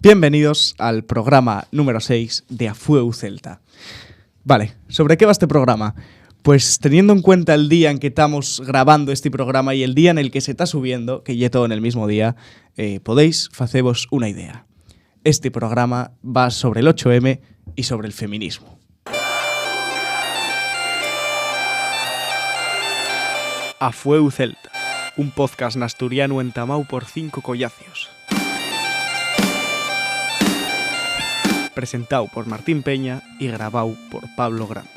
Bienvenidos al programa número 6 de Afueu Celta. Vale, ¿sobre qué va este programa? Pues teniendo en cuenta el día en que estamos grabando este programa y el día en el que se está subiendo, que ya todo en el mismo día, podéis haceros una idea. Este programa va sobre el 8M y sobre el feminismo. Afueu Celta, un podcast nasturiano entamado por 5 collacios. Presentado por Martín Peña y grabado por Pablo Granda.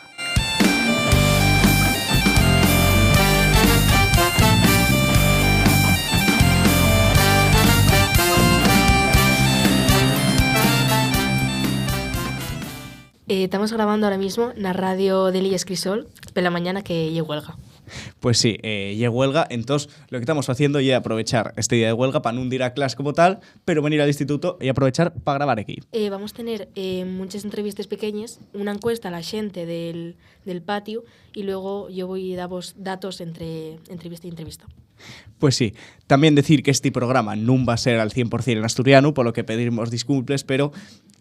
Estamos grabando ahora mismo en la radio de Illes Crisol, por la mañana que hay huelga. Pues sí, hay huelga, entonces lo que estamos haciendo es aprovechar este día de huelga para no ir a clase como tal, pero venir al instituto y aprovechar para grabar aquí. Vamos a tener muchas entrevistas pequeñas, una encuesta a la gente del patio y luego yo voy a daros datos entre entrevista y entrevista. Pues sí, también decir que este programa no va a ser al 100% en asturiano, por lo que pedimos disculpas, pero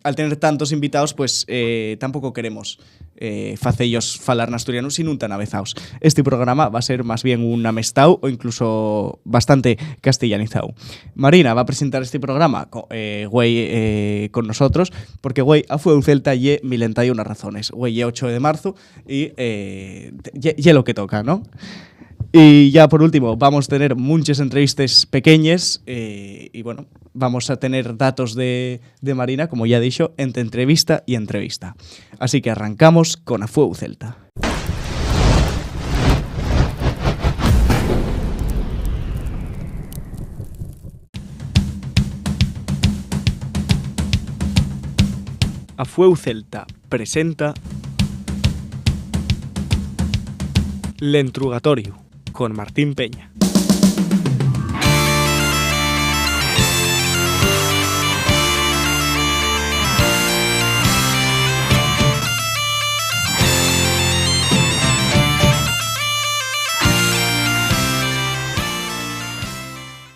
al tener tantos invitados, pues tampoco queremos facellos falar en asturiano sin un tan avezaos. Este programa va a ser más bien un amestau o incluso bastante castellanizado. Marina va a presentar este programa con nosotros, porque Afueu Celta y 1001 razones. Y 8 de marzo y lo que toca, ¿no? Y ya por último, vamos a tener muchas entrevistas pequeñas y bueno, vamos a tener datos de Marina, como ya he dicho, entre entrevista y entrevista. Así que arrancamos con Afueu Celta. Afueu Celta presenta L'Entrugatorio con Martín Peña.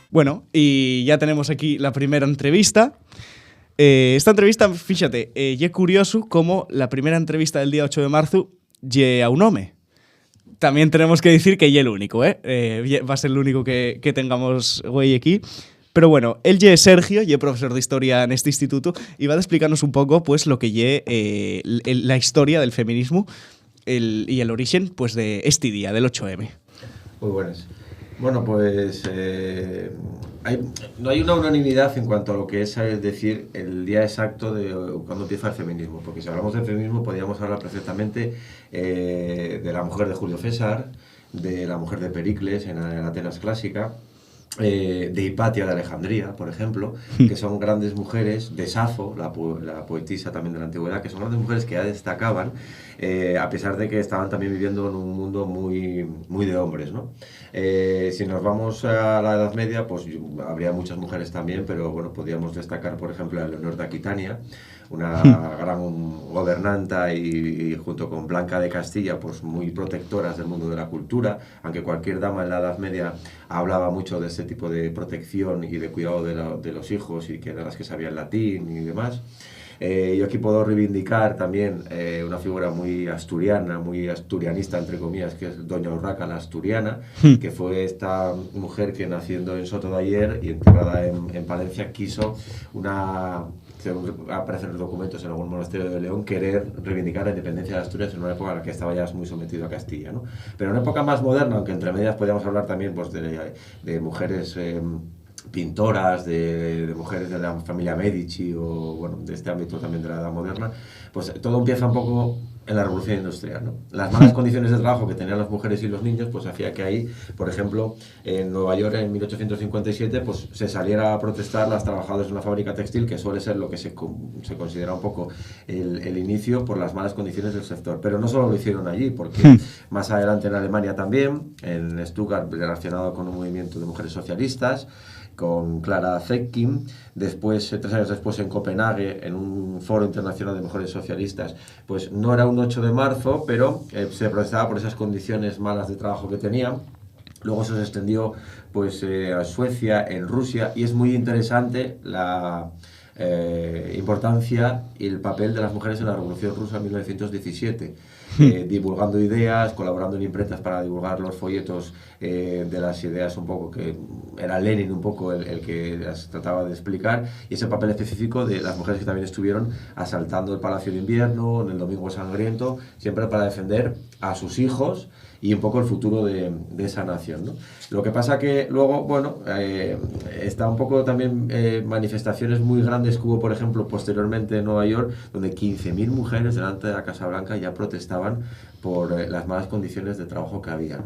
Bueno, y ya tenemos aquí la primera entrevista. Esta entrevista, fíjate, es curioso como la primera entrevista del día 8 de marzo llega a un home. También tenemos que decir que es el único, va a ser el único que tengamos güey aquí. Pero bueno, él es Sergio, es profesor de historia en este instituto y va a explicarnos un poco pues lo que es la historia del feminismo y el origen pues de este día, del 8M. Muy buenas. Bueno, pues no hay una unanimidad en cuanto a lo que es decir el día exacto de cuando empieza el feminismo, porque si hablamos del feminismo podríamos hablar perfectamente de la mujer de Julio César, de la mujer de Pericles en Atenas clásica, de Hipatia de Alejandría, por ejemplo, que son grandes mujeres, de Safo, la poetisa también de la antigüedad, que son grandes mujeres que ya destacaban, a pesar de que estaban también viviendo en un mundo muy, muy de hombres, ¿no? Si nos vamos a la Edad Media, pues habría muchas mujeres también, pero bueno, podríamos destacar, por ejemplo, a Leonor de Aquitania, una gran gobernanta y junto con Blanca de Castilla, pues muy protectoras del mundo de la cultura, aunque cualquier dama en la Edad Media hablaba mucho de ese tipo de protección y de cuidado de los hijos y que eran las que sabían latín y demás. Yo aquí puedo reivindicar también una figura muy asturiana, muy asturianista, entre comillas, que es Doña Urraca la Asturiana, que fue esta mujer que naciendo en Soto de Ayer y enterrada en Palencia quiso aparecen los documentos en algún monasterio de León, querer reivindicar la independencia de Asturias en una época en la que estaba ya muy sometido a Castilla, ¿no? Pero en una época más moderna, aunque entre medias podríamos hablar también pues, de mujeres pintoras, de mujeres de la familia Medici o bueno, de este ámbito también de la edad moderna, pues todo empieza un poco en la revolución industrial, ¿no? Las malas condiciones de trabajo que tenían las mujeres y los niños pues hacía que ahí, por ejemplo, en Nueva York en 1857 pues se saliera a protestar las trabajadoras de una fábrica textil, que suele ser lo que se considera un poco el inicio por las malas condiciones del sector. Pero no solo lo hicieron allí, porque más adelante en Alemania también, en Stuttgart, relacionado con un movimiento de mujeres socialistas, con Clara Zetkin, después, 3 años después en Copenhague, en un foro internacional de mujeres socialistas, pues no era un 8 de marzo, pero se protestaba por esas condiciones malas de trabajo que tenían. Luego eso se extendió pues, a Suecia, en Rusia, y es muy interesante importancia el papel de las mujeres en la Revolución Rusa en 1917, divulgando ideas, colaborando en imprentas para divulgar los folletos de las ideas un poco que era Lenin un poco el que las trataba de explicar, y ese papel específico de las mujeres que también estuvieron asaltando el Palacio de Invierno en el Domingo Sangriento, siempre para defender a sus hijos y un poco el futuro de esa nación, ¿no? Lo que pasa que luego, bueno, está un poco también manifestaciones muy grandes que hubo, por ejemplo, posteriormente en Nueva York, donde 15.000 mujeres delante de la Casa Blanca ya protestaban por las malas condiciones de trabajo que había, ¿no?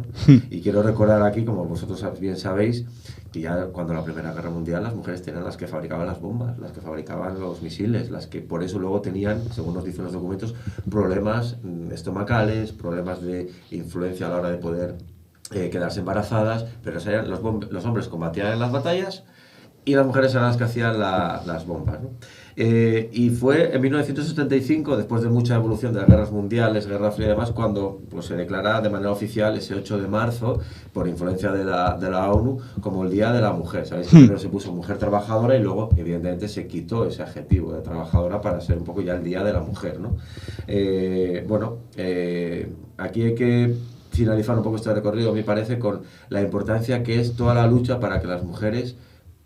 Y quiero recordar aquí, como vosotros bien sabéis, que ya cuando la Primera Guerra Mundial las mujeres eran las que fabricaban las bombas, las que fabricaban los misiles, las que por eso luego tenían, según nos dicen los documentos, problemas estomacales, problemas de influencia a la hora de poder quedarse embarazadas, pero los hombres combatían en las batallas y las mujeres eran las que hacían las bombas, ¿no? Y fue en 1975, después de mucha evolución de las guerras mundiales, Guerra Fría y demás, cuando pues, se declara de manera oficial ese 8 de marzo, por influencia de la ONU, como el Día de la Mujer. Sabéis que primero se puso mujer trabajadora y luego, evidentemente, se quitó ese adjetivo de trabajadora para ser un poco ya el Día de la Mujer, ¿no? Aquí hay que finalizar un poco este recorrido, me parece, con la importancia que es toda la lucha para que las mujeres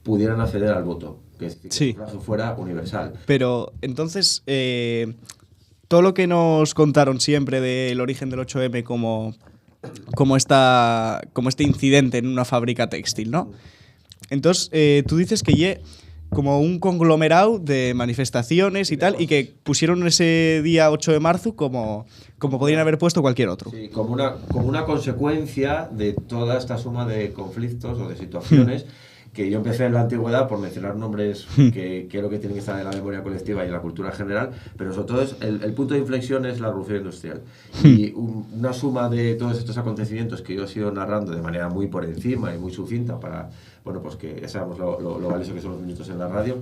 pudieran acceder al voto, que es decir, que fuera universal. Pero entonces, todo lo que nos contaron siempre del origen del 8M como este incidente en una fábrica textil, ¿no? Entonces, tú dices que como un conglomerado de manifestaciones y tal, y que pusieron ese día 8 de marzo como podrían haber puesto cualquier otro. Sí, como una consecuencia de toda esta suma de conflictos o de situaciones que yo empecé en la antigüedad por mencionar nombres que creo que tienen que estar en la memoria colectiva y en la cultura general, pero sobre todo el punto de inflexión es la revolución industrial. Y una suma de todos estos acontecimientos que yo he ido narrando de manera muy por encima y muy sucinta para, bueno, pues que ya sabemos lo valioso que son los minutos en la radio,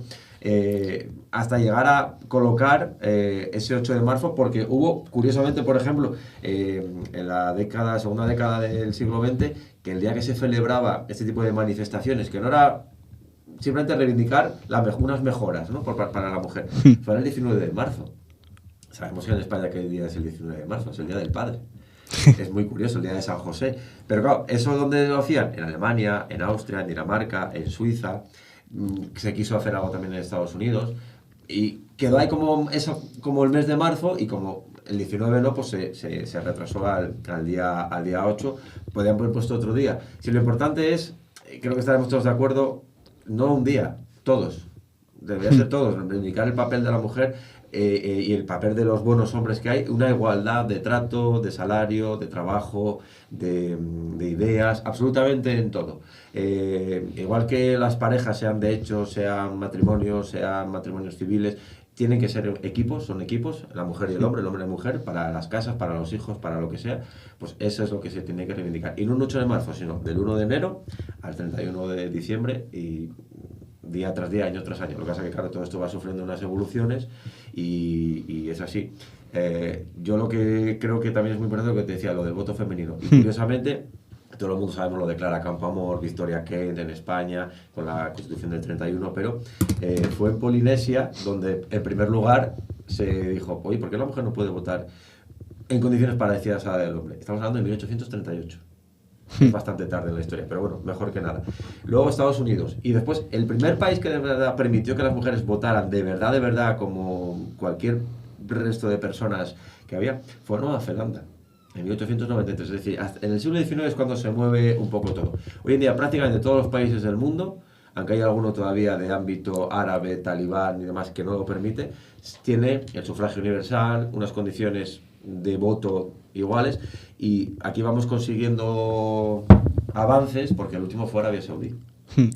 hasta llegar a colocar ese 8 de marzo, porque hubo, curiosamente, por ejemplo, en la segunda década del siglo XX, que el día que se celebraba este tipo de manifestaciones, que no era simplemente reivindicar unas mejoras, ¿no? para la mujer, fue el 19 de marzo. Sabemos que en España que el día es el 19 de marzo, es el Día del Padre. Es muy curioso, el día de San José. Pero claro, ¿eso dónde lo hacían? En Alemania, en Austria, en Dinamarca, en Suiza. Se quiso hacer algo también en Estados Unidos. Y quedó ahí como el mes de marzo, y como el 19 no, pues se retrasó al día 8. Podrían haber puesto otro día. Si lo importante es, creo que estaremos todos de acuerdo, no un día, todos. Deberían ser todos, reivindicar el papel de la mujer y el papel de los buenos hombres que hay, una igualdad de trato, de salario, de trabajo, de ideas, absolutamente en todo. Igual que las parejas, sean de hecho, sean matrimonios civiles, tienen que ser equipos, son equipos, la mujer y el hombre y la mujer, para las casas, para los hijos, para lo que sea, pues eso es lo que se tiene que reivindicar. Y no un 8 de marzo, sino del 1 de enero al 31 de diciembre y día tras día, año tras año. Lo que pasa es que, claro, todo esto va sufriendo unas evoluciones y es así. Yo lo que creo que también es muy importante, lo que te decía, lo del voto femenino. Y curiosamente, todo el mundo sabemos lo de Clara Campoamor, Victoria Kent en España, con la Constitución del 31, pero fue en Polinesia donde, en primer lugar, se dijo, oye, ¿por qué la mujer no puede votar en condiciones parecidas a la del hombre? Estamos hablando de 1838. Es bastante tarde en la historia, pero bueno, mejor que nada. Luego Estados Unidos. Y después, el primer país que de verdad permitió que las mujeres votaran de verdad, como cualquier resto de personas que había, fue Nueva Zelanda, en 1893. Es decir, en el siglo XIX es cuando se mueve un poco todo. Hoy en día, prácticamente todos los países del mundo, aunque hay alguno todavía de ámbito árabe, talibán y demás que no lo permite, tiene el sufragio universal, unas condiciones de voto iguales, y aquí vamos consiguiendo avances, porque el último fue Arabia Saudí.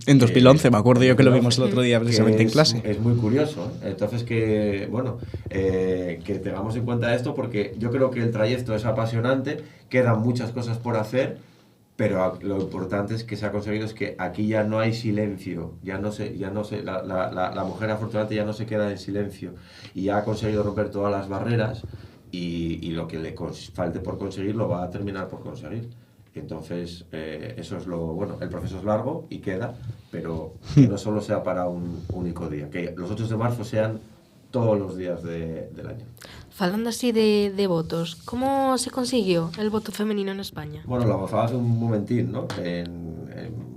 En 2011, me acuerdo yo que lo vimos el otro día precisamente en clase. Es muy curioso, ¿eh? Entonces que tengamos en cuenta esto, porque yo creo que el trayecto es apasionante, quedan muchas cosas por hacer, pero lo importante es que se ha conseguido es que aquí ya no hay silencio, la mujer afortunadamente ya no se queda en silencio y ya ha conseguido romper todas las barreras, y lo que le falte por conseguir lo va a terminar por conseguir. Y entonces, eso es lo bueno. El proceso es largo y queda, pero que no solo sea para un único día, que los 8 de marzo sean todos los días del año. Falando así de votos, ¿cómo se consiguió el voto femenino en España? Bueno, lo avanzaba hace un momentín, ¿no?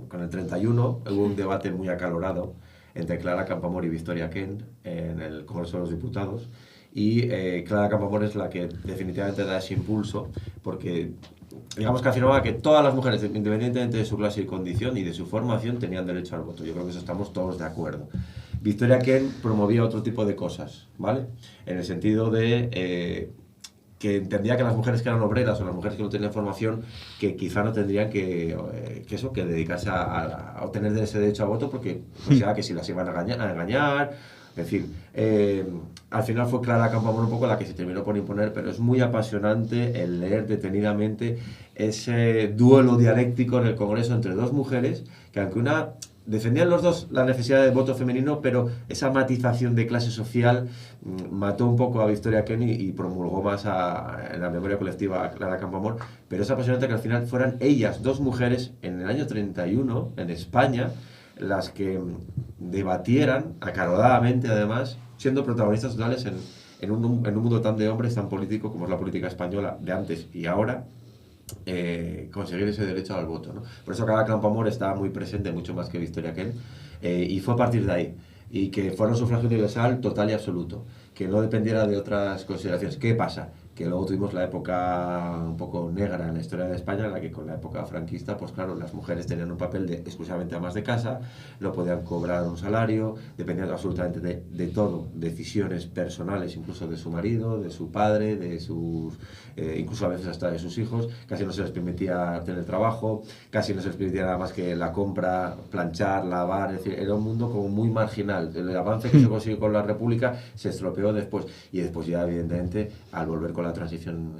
Con el 31 hubo un debate muy acalorado entre Clara Campoamor y Victoria Kent en el Congreso de los Diputados. Y Clara Campoamor es la que definitivamente da ese impulso, porque digamos que afirmaba que todas las mujeres, independientemente de su clase y condición y de su formación, tenían derecho al voto. Yo creo que eso estamos todos de acuerdo. Victoria Kent promovía otro tipo de cosas, ¿vale? En el sentido de que entendía que las mujeres que eran obreras o las mujeres que no tenían formación, que quizá no tendrían que dedicarse a obtener ese derecho a voto, porque consideraba que si las iban a engañar. En fin, al final fue Clara Campoamor un poco la que se terminó por imponer, pero es muy apasionante el leer detenidamente ese duelo dialéctico en el Congreso entre dos mujeres, que aunque una defendían los dos la necesidad del voto femenino, pero esa matización de clase social mató un poco a Victoria Kent y promulgó más en la memoria colectiva a Clara Campoamor, pero es apasionante que al final fueran ellas, dos mujeres, en el año 31, en España, las que debatieran acaloradamente, además, siendo protagonistas totales en un mundo tan de hombres, tan político como es la política española de antes y ahora, conseguir ese derecho al voto, ¿no? Por eso Clara Campoamor estaba muy presente, mucho más que Victoria Kent, y fue a partir de ahí, y que fuera un sufragio universal total y absoluto, que no dependiera de otras consideraciones. ¿Qué pasa? Que luego tuvimos la época un poco negra en la historia de España, en la que con la época franquista, pues claro, las mujeres tenían un papel de exclusivamente amas de casa, no podían cobrar un salario, dependían absolutamente de todo, decisiones personales, incluso de su marido, de su padre, de sus, incluso a veces hasta de sus hijos. Casi no se les permitía tener trabajo, casi no se les permitía nada más que la compra, planchar, lavar, es decir, era un mundo como muy marginal. El avance que se consiguió con la República se estropeó después, y después ya evidentemente al volver con la transición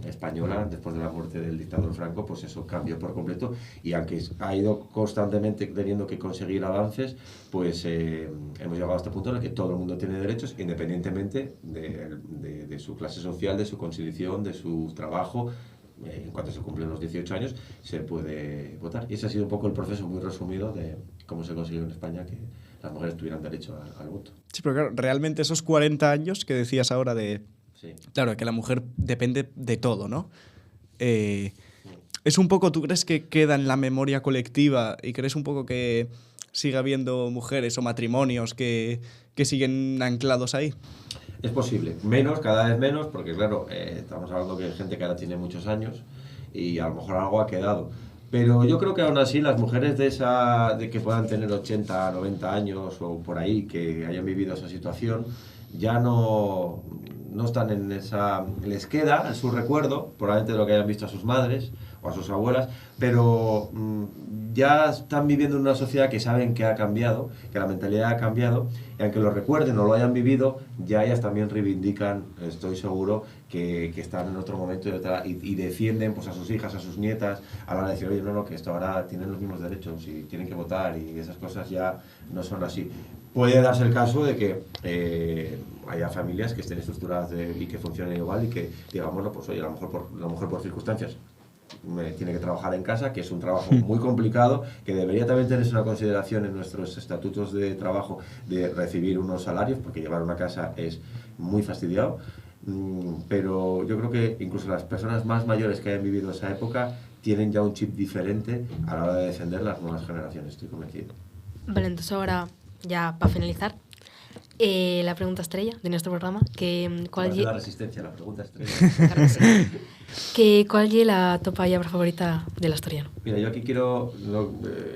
española, después de la muerte del dictador Franco, pues eso cambió por completo, y aunque ha ido constantemente teniendo que conseguir avances, pues hemos llegado a este punto en el que todo el mundo tiene derechos, independientemente de su clase social, de su constitución, de su trabajo. En cuanto se cumplen los 18 años, se puede votar. Y ese ha sido un poco el proceso muy resumido de cómo se consiguió en España que las mujeres tuvieran derecho al voto. Sí, pero claro, realmente esos 40 años que decías ahora de... Sí. Claro, que la mujer depende de todo, ¿no? Es un poco, ¿tú crees que queda en la memoria colectiva y crees un poco que sigue habiendo mujeres o matrimonios que siguen anclados ahí? Es posible, menos, cada vez menos, porque claro, estamos hablando que hay gente que ahora tiene muchos años y a lo mejor algo ha quedado. Pero yo creo que aún así las mujeres de que puedan tener 80, 90 años o por ahí, que hayan vivido esa situación, ya no están en esa... Les queda en su recuerdo, probablemente de lo que hayan visto a sus madres o a sus abuelas, pero ya están viviendo en una sociedad que saben que ha cambiado, que la mentalidad ha cambiado, y aunque lo recuerden o lo hayan vivido, ya ellas también reivindican, estoy seguro, que están en otro momento y defienden pues, a sus hijas, a sus nietas, a la hora de decir, oye, no, que esto ahora tienen los mismos derechos y tienen que votar, y esas cosas ya no son así. Puede darse el caso de que haya familias que estén estructuradas y que funcionen igual y que digamos, bueno, pues oye, a lo mejor por circunstancias tiene que trabajar en casa, que es un trabajo muy complicado, que debería también tenerse una consideración en nuestros estatutos de trabajo de recibir unos salarios, porque llevar una casa es muy fastidiado, pero yo creo que incluso las personas más mayores que hayan vivido esa época tienen ya un chip diferente a la hora de defender las nuevas generaciones, estoy convencido. Vale, entonces ahora, ya para finalizar, la pregunta estrella de nuestro programa, ¿Cuál es la resistencia, la pregunta estrella? Claro que sí. ¿Cuál es la topalla favorita del asturiano? Mira, yo aquí quiero,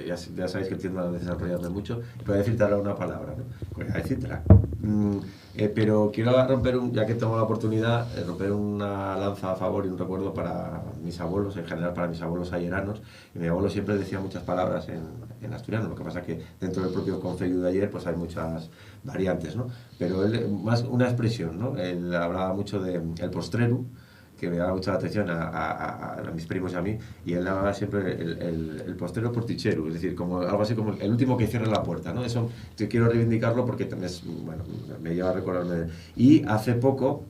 ya sabéis que tiendo a desarrollarme mucho, voy a decirte ahora una palabra, ¿no? Voy a decírtela. Pero quiero romper, ya que tengo la oportunidad, romper una lanza a favor y un recuerdo para mis abuelos, en general para mis abuelos ayeranos. Y mi abuelo siempre decía muchas palabras en asturiano, lo que pasa que dentro del propio concello de ayer pues hay muchas variantes, ¿no? Pero él, más una expresión, ¿no? Él hablaba mucho de el postrero, que me daba mucha atención a mis primos y a mí, y él daba siempre el postero portichero, es decir, como algo así como el último que cierra la puerta, ¿no? Eso te quiero reivindicarlo porque también es, bueno, me lleva a recordarme. Y hace poco,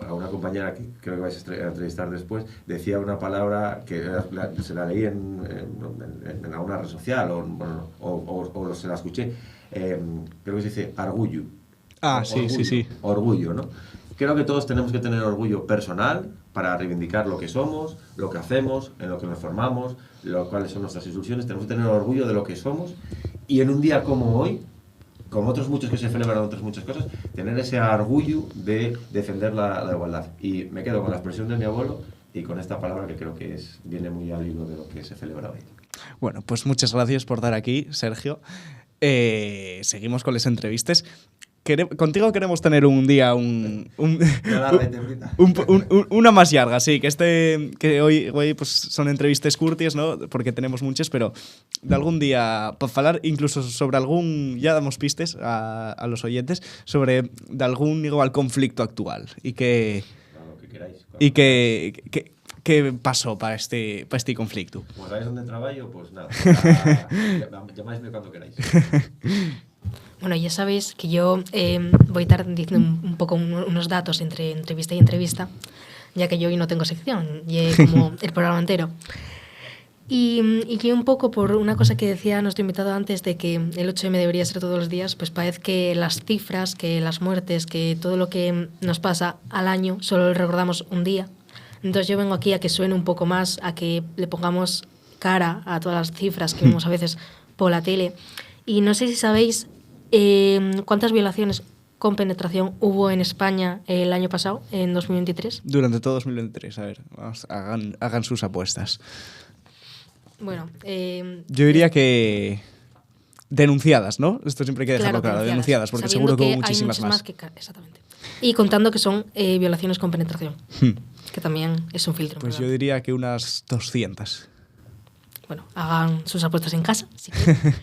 a una compañera que creo que vais a entrevistar después, decía una palabra que se la leí en alguna red social o se la escuché, creo que se dice orgullo. Sí. Orgullo, ¿no? Creo que todos tenemos que tener orgullo personal para reivindicar lo que somos, lo que hacemos, en lo que nos formamos, cuáles son nuestras ilusiones. Tenemos que tener orgullo de lo que somos y en un día como hoy, como otros muchos que se celebran otras muchas cosas, tener ese orgullo de defender la igualdad. Y me quedo con la expresión de mi abuelo y con esta palabra que creo que viene muy al hilo de lo que se celebra hoy. Bueno, pues muchas gracias por estar aquí, Sergio. Seguimos con las entrevistas. Contigo queremos tener un día una más larga, sí, que hoy pues son entrevistas curtas, ¿no? Porque tenemos muchas, pero de algún día para hablar incluso sobre ya damos pistas a los oyentes sobre de algún igual conflicto actual y que ¿qué pasó para este conflicto? Pues sabéis dónde trabajo, pues nada, llamáisme cuando queráis. Bueno, ya sabéis que yo voy a estar diciendo un poco unos datos entre entrevista y entrevista, ya que yo hoy no tengo sección, y como el programa entero. Y que un poco por una cosa que decía nuestro invitado antes de que el 8M debería ser todos los días, pues parece que las cifras, que las muertes, que todo lo que nos pasa al año solo lo recordamos un día. Entonces yo vengo aquí a que suene un poco más, a que le pongamos cara a todas las cifras que vemos a veces por la tele. Y no sé si sabéis cuántas violaciones con penetración hubo en España el año pasado, en 2023. Durante todo 2023, a ver, hagan sus apuestas. Bueno, yo diría que denunciadas, ¿no? Esto siempre hay que dejarlo claro, denunciadas, porque seguro que hubo muchísimas más. Exactamente. Y contando que son violaciones con penetración, que también es un filtro. Pues yo diría que unas 200. Bueno, hagan sus apuestas en casa, si quieren,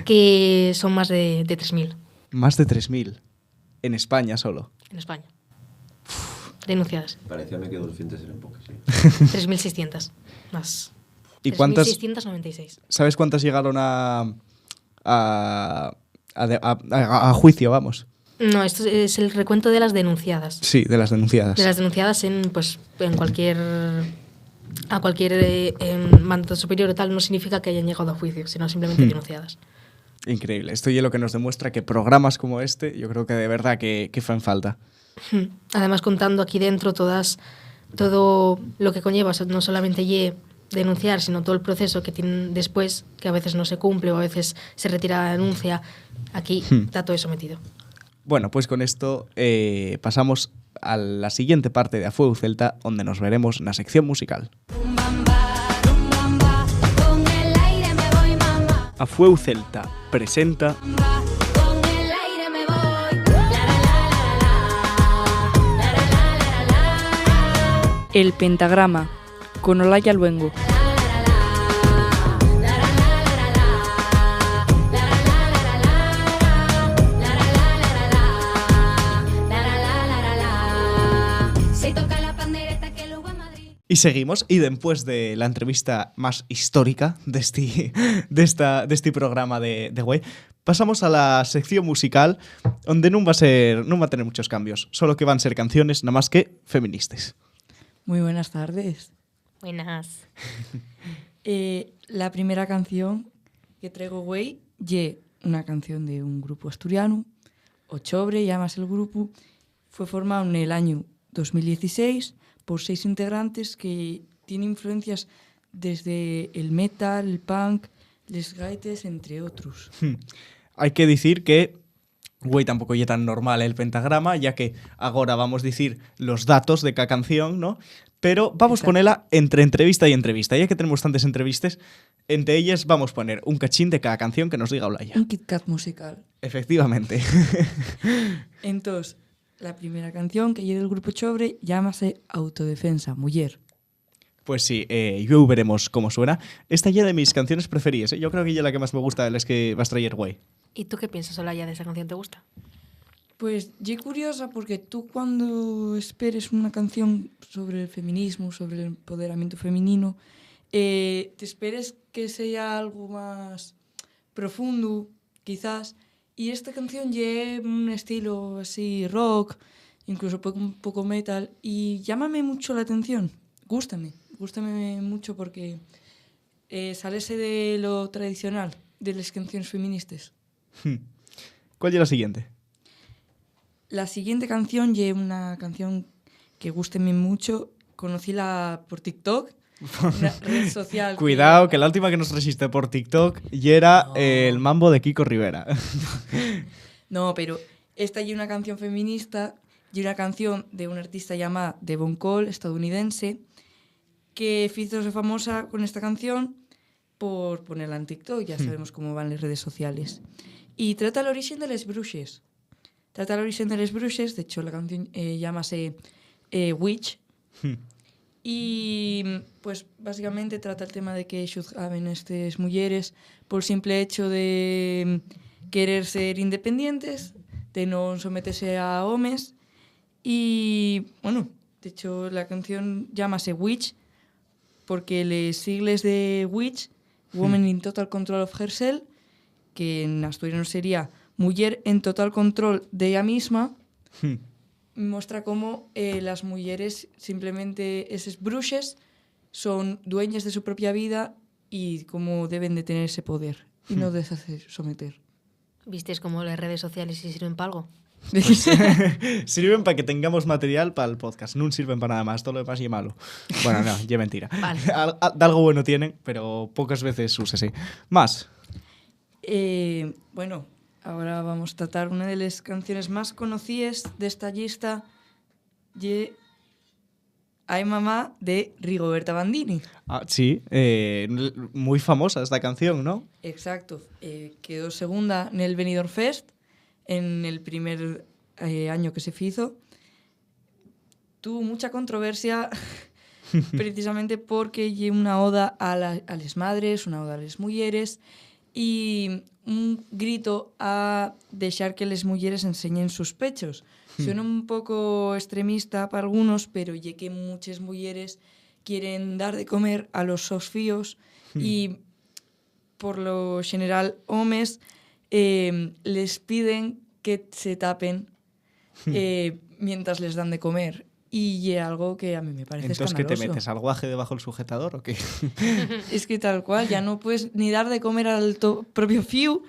que son más de 3.000. Más de 3.000. En España solo. En España. Denunciadas. Parecíame que 200 eran pocas, sí. 3.600 más. ¿Y cuántas? 3.696. ¿Sabes cuántas llegaron a juicio, vamos? No, esto es el recuento de las denunciadas. Sí, de las denunciadas. De las denunciadas en cualquier mandato superior o tal, no significa que hayan llegado a juicio, sino simplemente denunciadas. Increíble. Esto es lo que nos demuestra que programas como este, yo creo que de verdad que fan falta. Además, contando aquí dentro todo lo que conlleva, o sea, no solamente denunciar, sino todo el proceso que tienen después, que a veces no se cumple o a veces se retira la denuncia. Aquí está todo eso metido. Bueno, pues con esto pasamos a la siguiente parte de A Fuego Celta, donde nos veremos en la sección musical. A Fuego Celta presenta El Pentagrama, con Olaya Luengo. Y seguimos, y después de la entrevista más histórica de este programa de Güey, pasamos a la sección musical, donde no va a tener muchos cambios, solo que van a ser canciones nada más que feministas. Muy buenas tardes. Buenas. La primera canción que traigo, Güey, es una canción de un grupo asturiano, Ochobre, llamas el grupo. Fue formado en el año 2016 por 6 integrantes que tienen influencias desde el metal, el punk, les gaites, entre otros. Hay que decir que Güey tampoco es tan normal el pentagrama, ya que ahora vamos a decir los datos de cada canción, ¿no? Pero vamos a ponerla entre entrevista y entrevista. Ya que tenemos tantas entrevistas, entre ellas vamos a poner un cachín de cada canción que nos diga Olaya. Un Kit Kat musical. Efectivamente. Entonces, la primera canción que lleva del grupo Chobre llámase Autodefensa, Mujer. Pues sí, yo veremos cómo suena. Esta ya de mis canciones preferidas, ¿eh? Yo creo que ya la que más me gusta de las que vas a traer, Güey. ¿Y tú qué piensas, Olaya, de esa canción? ¿Te gusta? Pues yo curiosa porque tú cuando esperes una canción sobre el feminismo, sobre el empoderamiento femenino, te esperes que sea algo más profundo, quizás. Y esta canción lleva un estilo así rock, incluso un poco metal, y llámame mucho la atención. Gústame mucho porque sálese de lo tradicional, de las canciones feministas. ¿Cuál es la siguiente? La siguiente canción es una canción que gústeme mucho. Conocíla por TikTok, una red social. Cuidado, que la última que nos resiste por TikTok y era el mambo de Kiko Rivera. No, pero esta es una canción feminista y una canción de una artista llamada Devon Cole, estadounidense, que hizo famosa con esta canción por ponerla en TikTok. Ya sabemos cómo van las redes sociales. Y trata el origen de les bruixes. De hecho, la canción llámase Witch. Y pues básicamente trata el tema de que juzgaban a estas mujeres por simple hecho de querer ser independientes, de no someterse a hombres. Y bueno, de hecho la canción llámase Witch porque les sigles de Witch, Woman in Total Control of Herself, que en asturiano sería mujer en total control de ella misma, muestra cómo las mujeres, simplemente esas bruxes, son dueñas de su propia vida y cómo deben de tener ese poder y no deshacer, someter. ¿Visteis cómo las redes sociales sí sirven para algo? Sirven para que tengamos material para el podcast. No sirven para nada más. Todo lo demás es malo. Bueno, no, ya mentira. Vale. De algo bueno tienen, pero pocas veces úsese. Más. Bueno, ahora vamos a tratar una de las canciones más conocidas de esta lista, Ay Mamá, de Rigoberta Bandini. Sí, muy famosa esta canción, ¿no? Exacto. Quedó segunda en el Benidorm Fest en el primer año que se hizo. Tuvo mucha controversia precisamente porque es una oda a las madres, una oda a las mujeres y un grito a dejar que las mujeres enseñen sus pechos. Suena un poco extremista para algunos, pero ya que muchas mujeres quieren dar de comer a los sus fíos y por lo general hombres les piden que se tapen mientras les dan de comer. Y es algo que a mí me parece Entonces, escandaloso. ¿qué te metes? ¿Al guaje debajo del sujetador o qué? Es que tal cual, ya no puedes ni dar de comer al propio fío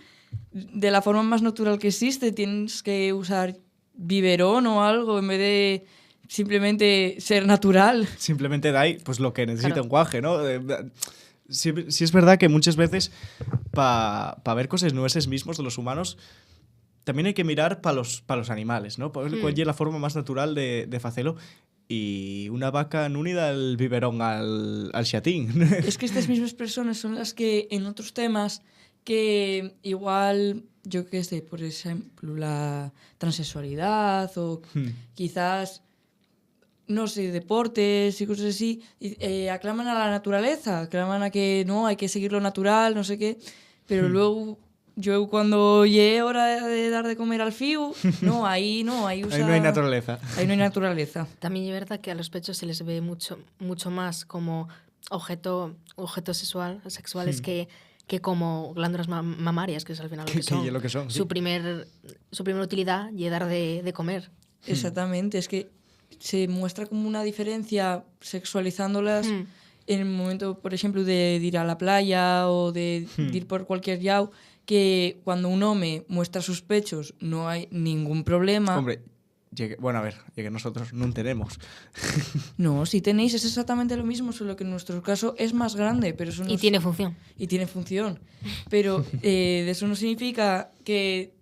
de la forma más natural que existe. Tienes que usar biberón o algo en vez de simplemente ser natural. Simplemente da ahí pues lo que necesita Claro. un guaje, ¿no? Sí es verdad que muchas veces para ver cosas nueces mismos de los humanos también hay que mirar para los animales, ¿no? Para ver cuál es la forma más natural de hacerlo. Y una vaca no unida al biberón al chatín. Es que estas mismas personas son las que en otros temas que igual, yo qué sé, por ejemplo, la transexualidad o quizás, no sé, deportes y cosas así, aclaman a la naturaleza, aclaman a que no, hay que seguir lo natural, no sé qué, pero luego yo cuando llegue hora de dar de comer al fío, no, ahí no, ahí usa... Ahí no hay naturaleza. Ahí no hay naturaleza. También es verdad que a los pechos se les ve mucho más como objeto sexuales que como glándulas mamarias, que es al final lo que Que son. es lo que son, sí. Su primer utilidad y dar de comer. Exactamente, es que se muestra como una diferencia sexualizándolas en el momento, por ejemplo, de ir a la playa o de ir por cualquier lado, que cuando un hombre muestra sus pechos no hay ningún problema. Hombre, bueno, a ver, ya que nosotros no tenemos. No, si tenéis es exactamente lo mismo, solo que en nuestro caso es más grande, pero eso no Y tiene función. Y tiene función. Pero de eso no significa que,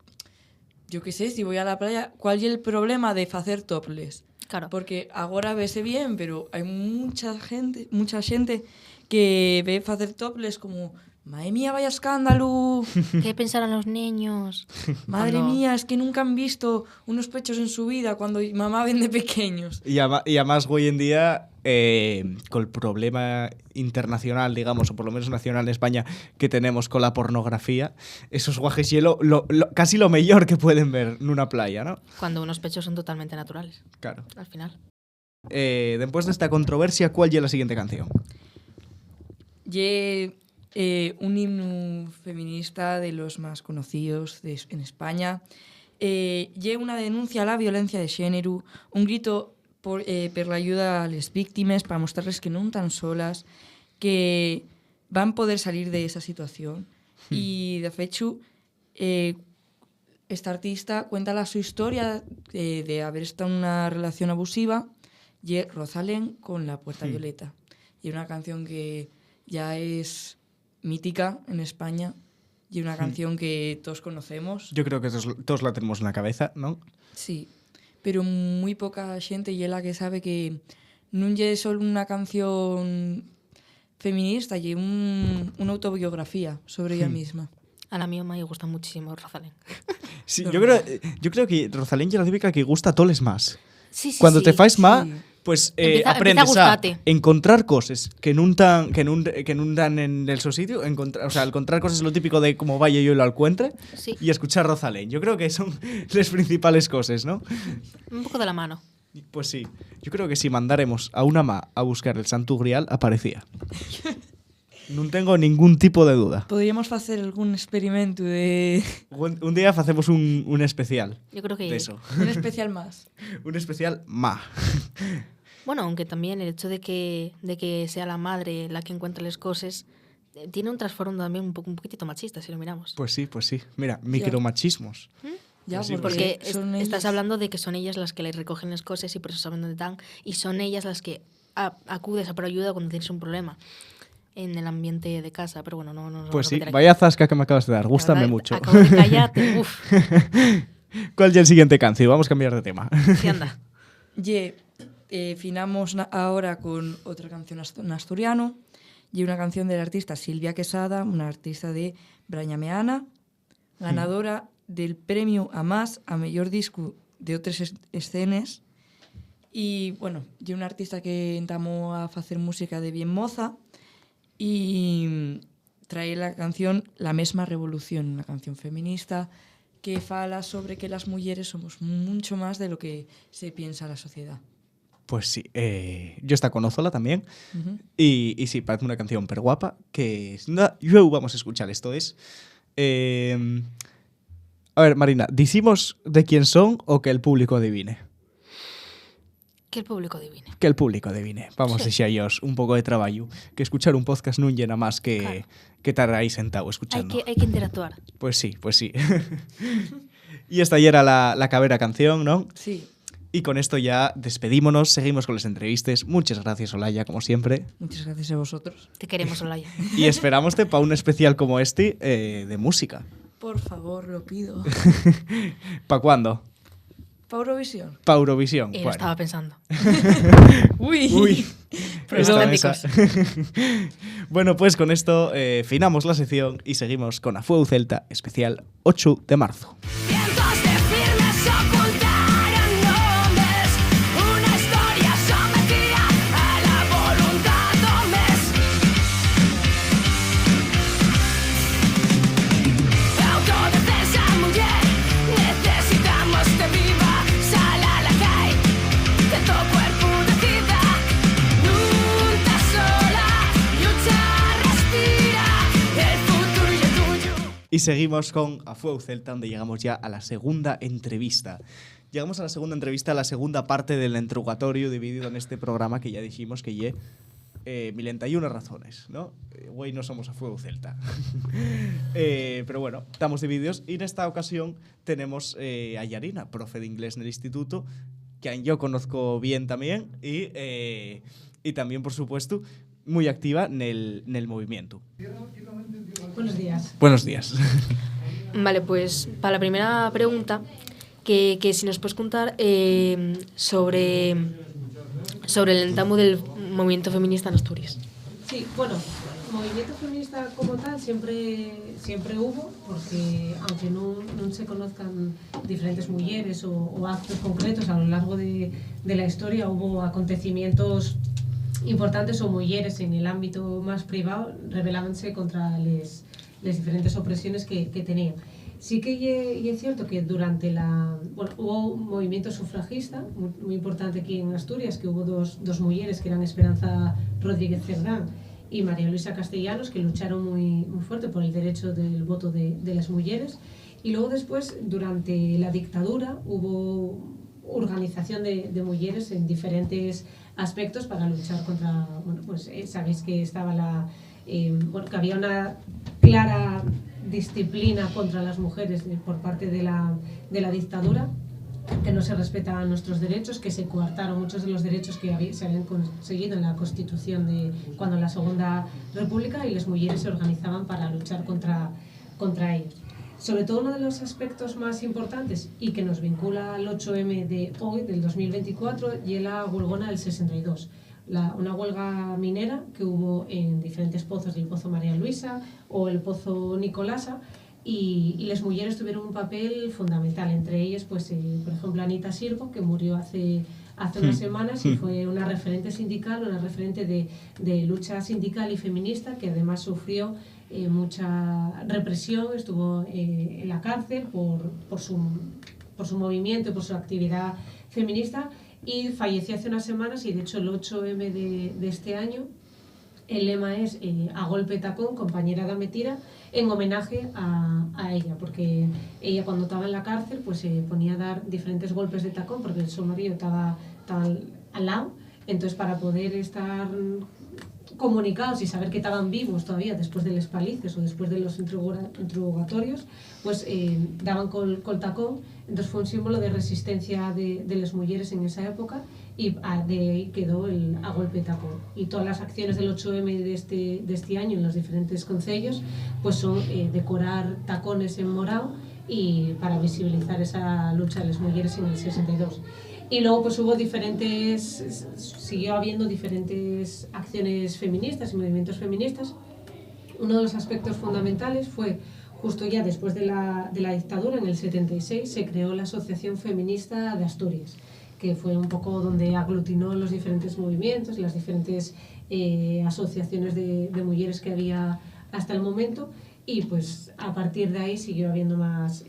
yo qué sé, si voy a la playa, ¿cuál es el problema de hacer topless? Claro. Porque ahora vese bien, pero hay mucha gente que ve hacer topless como, madre mía, vaya escándalo, ¿Qué pensarán los niños? madre Cuando- mía, es que nunca han visto unos pechos en su vida cuando mamá vende pequeños. Y además hoy en día, con el problema internacional, digamos, o por lo menos nacional en España, que tenemos con la pornografía, esos guajes hielo, casi lo mejor que pueden ver en una playa, ¿no? Cuando unos pechos son totalmente naturales, Claro. al final. Después de esta controversia, ¿cuál es la siguiente canción? Un himno feminista de los más conocidos en España. Hi ha una denuncia a la violència de gènere, un grito per l'ajuda a les víctimes, per mostrar-les que no estan soles, que van poder salir de esa situación. Y de hecho, esta artista cuenta su historia de haber estado en una relación abusiva y Rosalén con La Puerta Violeta. Y una canción que ya es mítica en España y una canción que todos conocemos. Yo creo que todos la tenemos en la cabeza, ¿no? Sí, pero muy poca gente y es la que sabe que no es solo una canción feminista, y una autobiografía sobre ella misma. A la mía me gusta muchísimo Rosalén. Sí, yo creo que Rosalén ya la típica que gusta a toles más. Sí, sí, Cuando sí. te fais más, Sí. pues Empieza a aprendes a gustarte. encontrar cosas que no dan en el su sitio. O sea, encontrar cosas es lo típico de como vaya yo lo encuentre. Sí. Y escuchar Rosalén. Yo creo que son las principales cosas, ¿no? Un poco de la mano. Pues sí. Yo creo que si mandaremos a una ma a buscar el Santo Grial, aparecía. No tengo ningún tipo de duda. Podríamos hacer algún experimento de... Un día hacemos un especial Yo creo que... de eso. un especial más. Un especial ma. Bueno, aunque también el hecho de que sea la madre la que encuentra las cosas tiene un trasfondo también un poquitito machista, si lo miramos. Pues sí. Mira, micromachismos. Ya, Pues sí, Porque son estás ellas. hablando de que son ellas las que le recogen las cosas y por eso saben dónde están, y son ellas las que acudes a por ayuda cuando tienes un problema en el ambiente de casa. Pero bueno, no nos Pues vamos a sí, meter aquí. vaya zasca que me acabas de dar. La Gústame verdad, mucho. Acabo de callarte. Uf, ¿Cuál es el siguiente cancio? Vamos a cambiar de tema. sí, anda. Y finamos ahora con otra canción en asturiano y una canción del artista Silvia Quesada, una artista de Brañameana, ganadora del premio a mejor disco de otras escenas. Y bueno, y una artista que entamó a hacer música de bien moza y trae la canción La Mesma Revolución, una canción feminista que fala sobre que las mujeres somos mucho más de lo que se piensa la sociedad. Pues sí, yo esta conozco también. Ujú. Y sí, parece una canción per guapa que sin duda, yo vamos a escuchar. Esto es... a ver, Marina, ¿decimos de quién son o que el público adivine? Que el público adivine. Que el público adivine. Vamos a deixarlos un poco de trabajo. Que escuchar un podcast no llena más que, Claro. que estar ahí sentado Hay escuchando. que interactuar. Pues sí. Y esta ya era la cabera canción, ¿no? Sí, Y con esto ya despedímonos, seguimos con las entrevistas. Muchas gracias, Olaya, como siempre. muchas gracias a vosotros. Te queremos, Olaya. Y esperamos para un especial como este de música. Por favor, lo pido. ¿Para cuándo? ¿Para Eurovisión? Para Eurovisión. Lo estaba pensando. Uy. Perdón. Esta mesa. Bueno, pues con esto finamos la sección y seguimos con Afueu Celta, especial 8 de marzo. Cientos de firmes ocultaron nombres, una historia sometida a la voluntad hombres. Autodefensa mujer, necesitamos que viva, sal a la calle, que tu cuerpo decida, nunca sola, lucha, respira, el futuro es tuyo. Y seguimos con Afueu Celta, donde llegamos ya a la segunda entrevista. Llegamos a la segunda entrevista, a la segunda parte del interrogatorio dividido en este programa que ya dijimos que lle 1001 razones, ¿no? Güey, no somos Afueu Celta. Pero bueno, estamos divididos y en esta ocasión tenemos a Yarina, profe de inglés en el instituto, que a yo conozco bien también y también, por supuesto, muy activa en el movimiento. Buenos días. Buenos días. Vale, pues para la primera pregunta, que si nos puedes contar sobre el entamo del movimiento feminista en Asturias. Sí, bueno, movimiento feminista como tal siempre hubo, porque aunque no se conozcan diferentes mujeres o actos concretos a lo largo de la historia, hubo acontecimientos importantes o mujeres en el ámbito más privado rebelábanse contra las diferentes opresiones que tenían. Sí que es cierto que durante hubo un movimiento sufragista muy importante aquí en Asturias, que hubo dos mujeres que eran Esperanza Rodríguez Cerdán y María Luisa Castellanos, que lucharon muy fuerte por el derecho del voto de las mujeres. Y luego después, durante la dictadura, hubo organización de mujeres en diferentes aspectos para luchar contra, bueno, pues sabéis que estaba que había una clara disciplina contra las mujeres por parte de la dictadura, que no se respetaban nuestros derechos, que se coartaron muchos de los derechos que se habían conseguido en la Constitución cuando la Segunda República, y las mujeres se organizaban para luchar contra ellos. Sobre todo, uno de los aspectos más importantes y que nos vincula al 8M de hoy, del 2024, y la huelgona del 62. Una huelga minera que hubo en diferentes pozos, el Pozo María Luisa o el Pozo Nicolasa, y las mujeres tuvieron un papel fundamental. Entre ellas, pues, por ejemplo, Anita Sirgo, que murió hace unas semanas y fue una referente sindical, una referente de lucha sindical y feminista, que además sufrió mucha represión, estuvo en la cárcel por su movimiento, por su actividad feminista, y falleció hace unas semanas. Y de hecho el 8M de este año, el lema es a golpe tacón, compañera da mentira, en homenaje a ella, porque ella, cuando estaba en la cárcel, pues se ponía a dar diferentes golpes de tacón porque su marido estaba al lado. Entonces, para poder estar comunicados y saber que estaban vivos todavía después de los palices o después de los interrogatorios, pues daban col tacón. Entonces fue un símbolo de resistencia de las mujeres en esa época, y de ahí quedó el a golpe tacón. Y todas las acciones del 8M de este año en los diferentes concellos pues son decorar tacones en morado, y para visibilizar esa lucha de las mujeres en el 62. Y luego pues siguió habiendo diferentes acciones feministas y movimientos feministas. Uno de los aspectos fundamentales fue, justo ya después de la dictadura, en el 76, se creó la Asociación Feminista de Asturias, que fue un poco donde aglutinó los diferentes movimientos, las diferentes asociaciones de mujeres que había hasta el momento, y pues a partir de ahí siguió habiendo más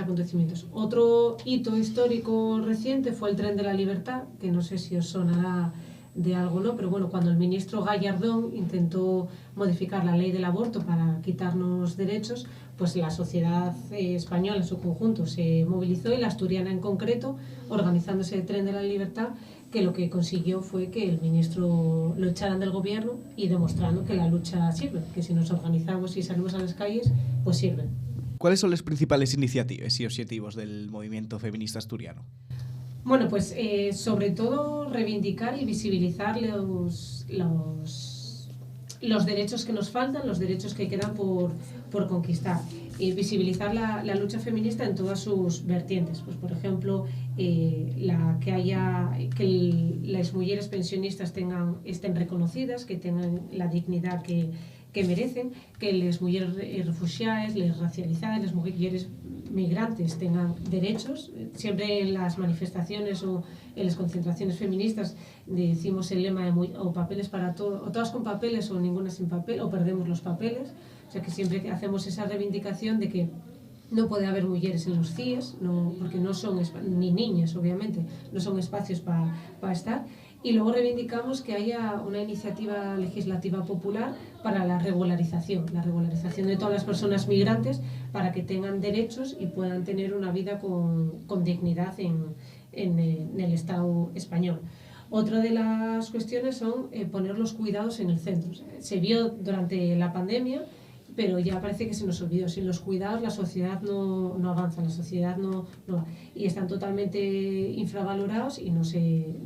acontecimientos. Otro hito histórico reciente fue el Tren de la Libertad, que no sé si os sonará de algo, ¿no? Pero bueno, cuando el ministro Gallardón intentó modificar la ley del aborto para quitarnos derechos, pues la sociedad española en su conjunto se movilizó, y la asturiana en concreto, organizándose el Tren de la Libertad, que lo que consiguió fue que el ministro lo echaran del gobierno, y demostrando que la lucha sirve, que si nos organizamos y salimos a las calles, pues sirven. ¿Cuáles son las principales iniciativas y objetivos del movimiento feminista asturiano? Bueno, pues sobre todo reivindicar y visibilizar los derechos que nos faltan, los derechos que quedan por conquistar, y visibilizar la lucha feminista en todas sus vertientes. Pues, por ejemplo, que las mujeres pensionistas estén reconocidas, que tengan la dignidad que merecen, que las mujeres refugiadas, las racializadas, las mujeres migrantes tengan derechos. Siempre en las manifestaciones o en las concentraciones feministas decimos el lema de o papeles para todos, o todas con papeles o ninguna sin papel, o perdemos los papeles. O sea que siempre hacemos esa reivindicación de que no puede haber mujeres en los CIES, porque no son, ni niñas obviamente, no son espacios para estar. Y luego reivindicamos que haya una iniciativa legislativa popular para la regularización de todas las personas migrantes, para que tengan derechos y puedan tener una vida con dignidad en el Estado español. Otra de las cuestiones son poner los cuidados en el centro. Se vio durante la pandemia, pero ya parece que se nos olvidó. Sin los cuidados la sociedad no avanza, la sociedad no va. Y están totalmente infravalorados y no se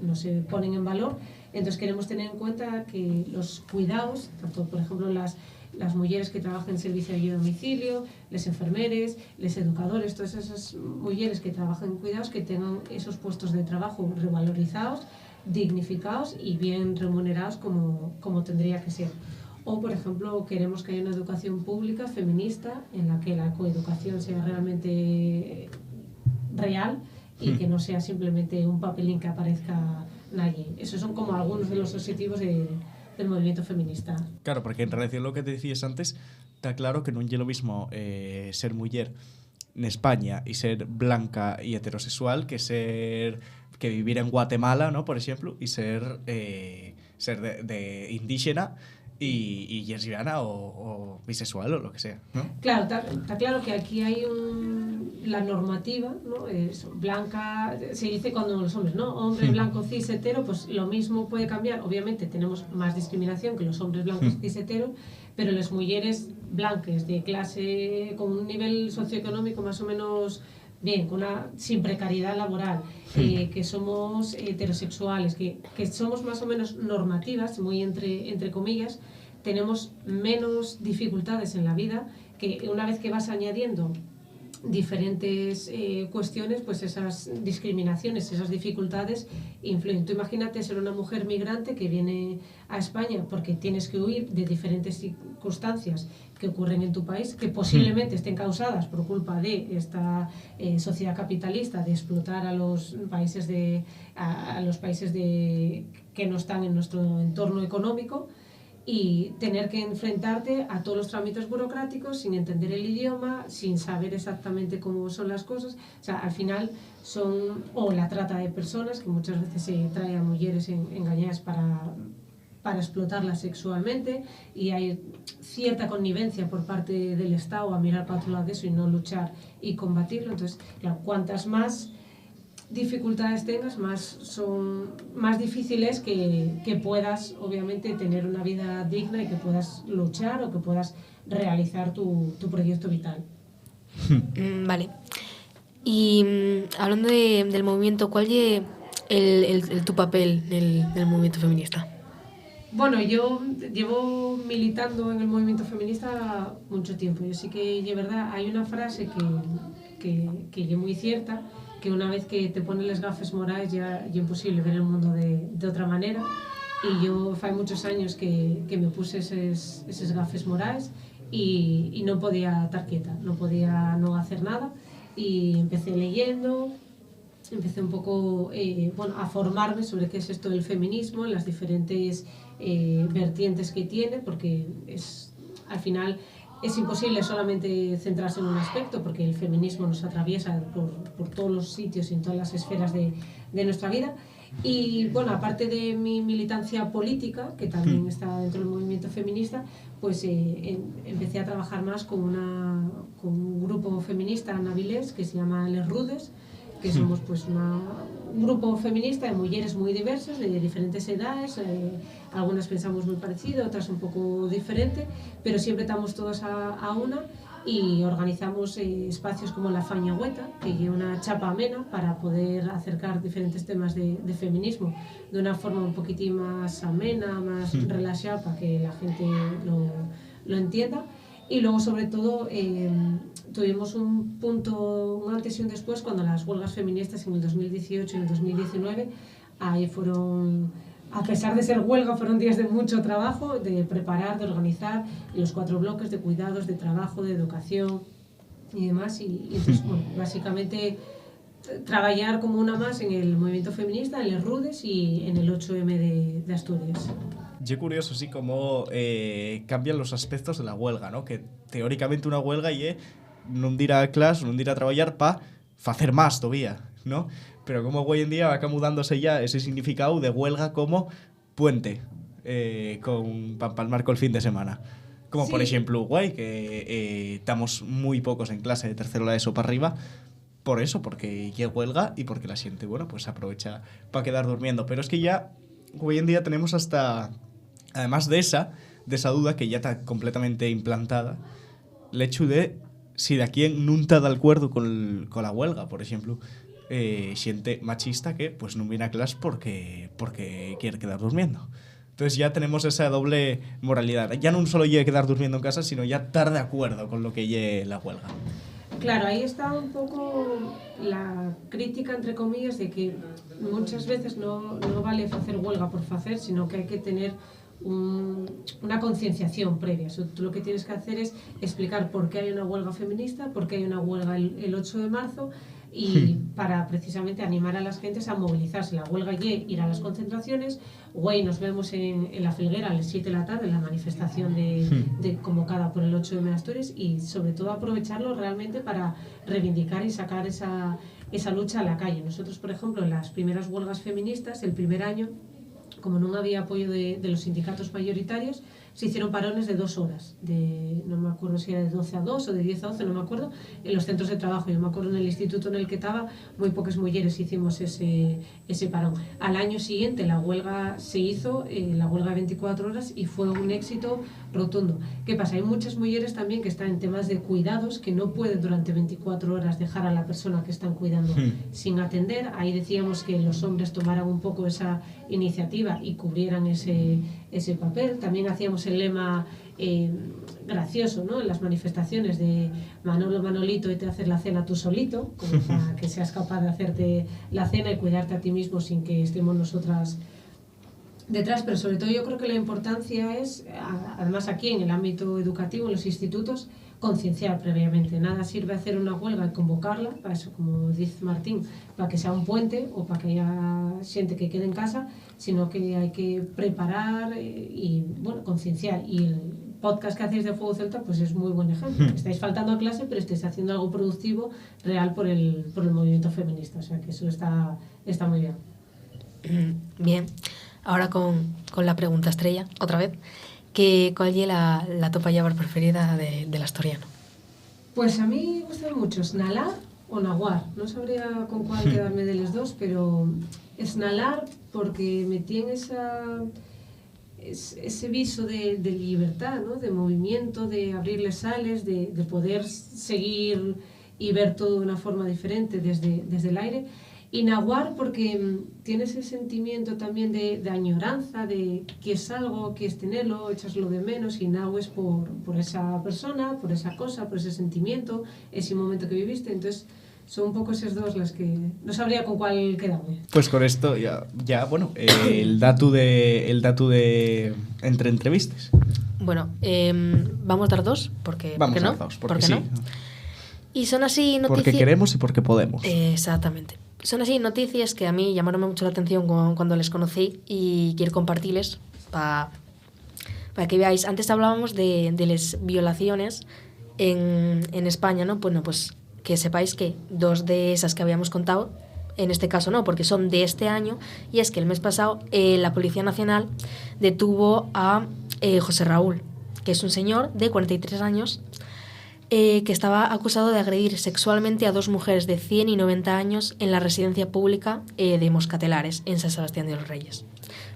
ponen en valor. Entonces queremos tener en cuenta que los cuidados, tanto por ejemplo las mujeres que trabajan en servicio de ayuda a domicilio, los enfermeros, los educadores, todas esas mujeres que trabajan en cuidados, que tengan esos puestos de trabajo revalorizados, dignificados y bien remunerados como tendría que ser. O, por ejemplo, queremos que haya una educación pública feminista en la que la coeducación sea realmente real y que no sea simplemente un papelín que aparezca allí. Esos son como algunos de los objetivos del movimiento feminista. Claro, porque en relación a lo que te decías antes, está claro que no es lo mismo ser mujer en España y ser blanca y heterosexual que vivir en Guatemala, ¿no? Por ejemplo, y ser de indígena y lesbiana o bisexual o lo que sea, ¿no? Claro, está claro que aquí hay la normativa, ¿no? Es blanca, se dice cuando los hombres, ¿no? Hombre blanco cis hetero, pues lo mismo puede cambiar. Obviamente tenemos más discriminación que los hombres blancos cis hetero, pero las mujeres blancas de clase con un nivel socioeconómico más o menos bien, sin precariedad laboral, que somos heterosexuales, que somos más o menos normativas, muy entre comillas, tenemos menos dificultades en la vida, que una vez que vas añadiendo diferentes cuestiones, pues esas discriminaciones, esas dificultades influyen. Tú imagínate ser una mujer migrante que viene a España porque tienes que huir de diferentes circunstancias que ocurren en tu país, que posiblemente estén causadas por culpa de esta sociedad capitalista, de explotar a los países que no están en nuestro entorno económico, y tener que enfrentarte a todos los trámites burocráticos sin entender el idioma, sin saber exactamente cómo son las cosas. O sea, al final o la trata de personas, que muchas veces se trae a mujeres engañadas para explotarlas sexualmente, y hay cierta connivencia por parte del Estado a mirar para otro lado de eso y no luchar y combatirlo. Entonces, claro, cuantas más dificultades tengas, son más difíciles que puedas, obviamente, tener una vida digna y que puedas luchar o que puedas realizar tu proyecto vital. Vale. Y hablando del movimiento, ¿cuál es tu papel en el movimiento feminista? Bueno, yo llevo militando en el movimiento feminista mucho tiempo. Yo sí que, de verdad, hay una frase que es muy cierta, que una vez que te pones las gafas morales ya es imposible ver el mundo de otra manera. Y yo hace muchos años que me puse esas gafas morales y no podía estar quieta, no podía no hacer nada, y empecé leyendo, empecé un poco a formarme sobre qué es esto del feminismo, las diferentes vertientes que tiene, porque al final es imposible solamente centrarse en un aspecto, porque el feminismo nos atraviesa por todos los sitios y en todas las esferas de nuestra vida. Y bueno, aparte de mi militancia política, que también está dentro del movimiento feminista, pues empecé a trabajar más con un grupo feminista en Avilés que se llama Les Rudes, que somos pues un grupo feminista de mujeres muy diversas, de diferentes edades, algunas pensamos muy parecido, otras un poco diferente, pero siempre estamos todas a una, y organizamos espacios como la Fañagüeta, que es una chapa amena para poder acercar diferentes temas de feminismo de una forma un poquitín más amena, más relajada, para que la gente lo entienda. Y luego, sobre todo, tuvimos un antes y un después, cuando las huelgas feministas en el 2018 y en el 2019, ahí fueron, a pesar de ser huelga, fueron días de mucho trabajo, de preparar, de organizar los 4 bloques de cuidados, de trabajo, de educación y demás. Y entonces, bueno, básicamente trabajar como una más en el movimiento feminista, en Les Rudes y en el 8M de Asturias. Yo curioso, sí, cómo cambian los aspectos de la huelga, ¿no? Que teóricamente una huelga y no ir a clase, no ir a trabajar para hacer más todavía, ¿no? Pero como hoy en día va mudándose ya ese significado de huelga como puente, para palmar con el fin de semana. Como sí. Por ejemplo, Uruguay, que estamos muy pocos en clase de tercero la ESO para arriba, por eso, porque ya huelga y porque la gente, bueno, pues aprovecha para quedar durmiendo. Pero es que ya hoy en día tenemos hasta, además de esa duda que ya está completamente implantada, el hecho de si de aquí no está de acuerdo con la huelga, por ejemplo, gente machista que pues no viene a clase porque quiere quedar durmiendo. Entonces ya tenemos esa doble moralidad. Ya no solo quiere quedar durmiendo en casa, sino ya estar de acuerdo con lo que lleve la huelga. Claro, ahí está un poco la crítica, entre comillas, de que muchas veces no vale hacer huelga por hacer, sino que hay que tener una concienciación previa. Tú lo que tienes que hacer es explicar por qué hay una huelga feminista, por qué hay una huelga el 8 de marzo, y para precisamente animar a las gentes a movilizarse. La huelga y ir a las concentraciones. Hoy nos vemos en la Filguera a las 7 de la tarde en la manifestación convocada por el 8 de Asturias, y sobre todo aprovecharlo realmente para reivindicar y sacar esa lucha a la calle. Nosotros, por ejemplo, en las primeras huelgas feministas, el primer año, como no había apoyo de los sindicatos mayoritarios, se hicieron parones de 2 horas, no me acuerdo si era de 12 a 2 o de 10 a 12, no me acuerdo, en los centros de trabajo. Yo me acuerdo en el instituto en el que estaba, muy pocas mujeres hicimos ese parón. Al año siguiente la huelga se hizo, la huelga de 24 horas, y fue un éxito rotundo. ¿Qué pasa? Hay muchas mujeres también que están en temas de cuidados, que no pueden durante 24 horas dejar a la persona que están cuidando sin atender. Ahí decíamos que los hombres tomaran un poco esa iniciativa y cubrieran ese papel. También hacíamos el lema gracioso, ¿no?, en las manifestaciones de Manolo, Manolito, y te haces la cena tú solito, como para que seas capaz de hacerte la cena y cuidarte a ti mismo sin que estemos nosotras detrás. Pero sobre todo yo creo que la importancia es, además aquí en el ámbito educativo, en los institutos, concienciar previamente. Nada sirve hacer una huelga y convocarla, para eso, como dice Martín, para que sea un puente o para que haya gente que quede en casa, sino que hay que preparar y, bueno, concienciar. Y el podcast que hacéis de Fuego Celta pues es muy buen ejemplo. Estáis faltando a clase, pero estáis haciendo algo productivo real por el movimiento feminista. O sea que eso está muy bien. Bien. Ahora con la pregunta estrella, otra vez. ¿Cuál es la topa llavar preferida del asturiano? Pues a mí me gustan mucho Snalar o Naguar. No sabría con cuál quedarme de los dos, pero Snalar porque me tiene ese viso de libertad, ¿no?, de movimiento, de abrirle sales, de poder seguir y ver todo de una forma diferente desde el aire. Y Naguar porque tiene ese sentimiento también de añoranza, de que es algo, que es tenerlo, echaslo de menos, y Nahu es por esa persona, por esa cosa, por ese sentimiento, ese momento que viviste. Entonces son un poco esas dos las que no sabría con cuál quedarme. Pues con esto ya bueno, el dato de entre entrevistas. Bueno, vamos a dar dos, porque vamos ¿por qué a no? dar dos, porque ¿Por qué sí. no? Y son así noticias... Porque queremos y porque podemos. Exactamente. Son así noticias que a mí llamaron mucho la atención cuando les conocí, y quiero compartirles para que veáis. Antes hablábamos de las violaciones en España, ¿no? Bueno, pues que sepáis que dos de esas que habíamos contado, en este caso no, porque son de este año, y es que el mes pasado la Policía Nacional detuvo a José Raúl, que es un señor de 43 años, que estaba acusado de agredir sexualmente a 2 mujeres de 100 y 90 años en la residencia pública de Moscatelares, en San Sebastián de los Reyes.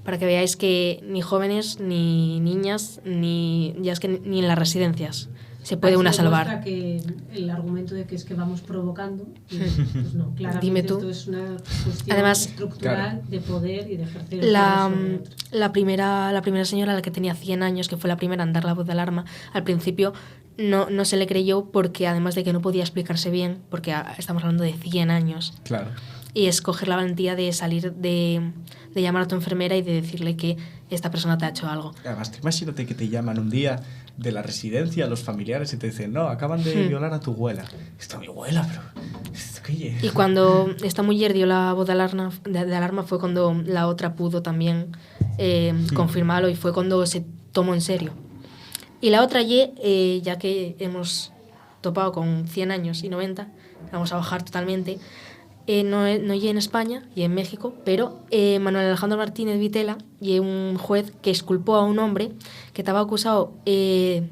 Para que veáis que ni jóvenes, ni niñas, ni en las residencias se puede una salvar. Que el argumento de que es que vamos provocando, pues no, claramente Dime tú. esto es una cuestión Además, estructural, claro, de poder y de ejercer la primera señora, la que tenía 100 años, que fue la primera en dar la voz de alarma, al principio no se le creyó, porque además de que no podía explicarse bien, porque estamos hablando de 100 años. Claro. Y es coger la valentía de salir, de llamar a tu enfermera y de decirle que esta persona te ha hecho algo. Además, imagínate que te llaman un día de la residencia, los familiares, y te dicen, no, acaban de violar a tu abuela. Esto mi abuela, pero... ¿Esto qué es? Y cuando esta mujer dio la voz de alarma fue cuando la otra pudo también confirmarlo, y fue cuando se tomó en serio. Y la otra, ya que hemos topado con 100 años y 90, vamos a bajar totalmente, no en España y en México, pero Manuel Alejandro Martínez Vitela y un juez que exculpó a un hombre que estaba acusado de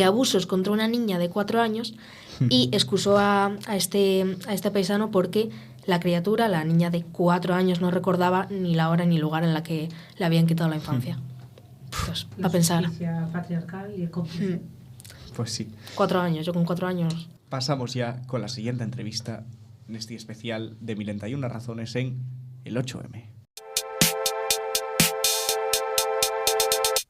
abusos contra una niña de 4 años, y excusó a este paisano porque la criatura, la niña de 4 años, no recordaba ni la hora ni lugar en la que le habían quitado la infancia. Pues, a pensar. La justicia patriarcal y cómplice. Pues sí. 4 años, yo con 4 años. Pasamos ya con la siguiente entrevista en este especial de 1001 razones en el 8M.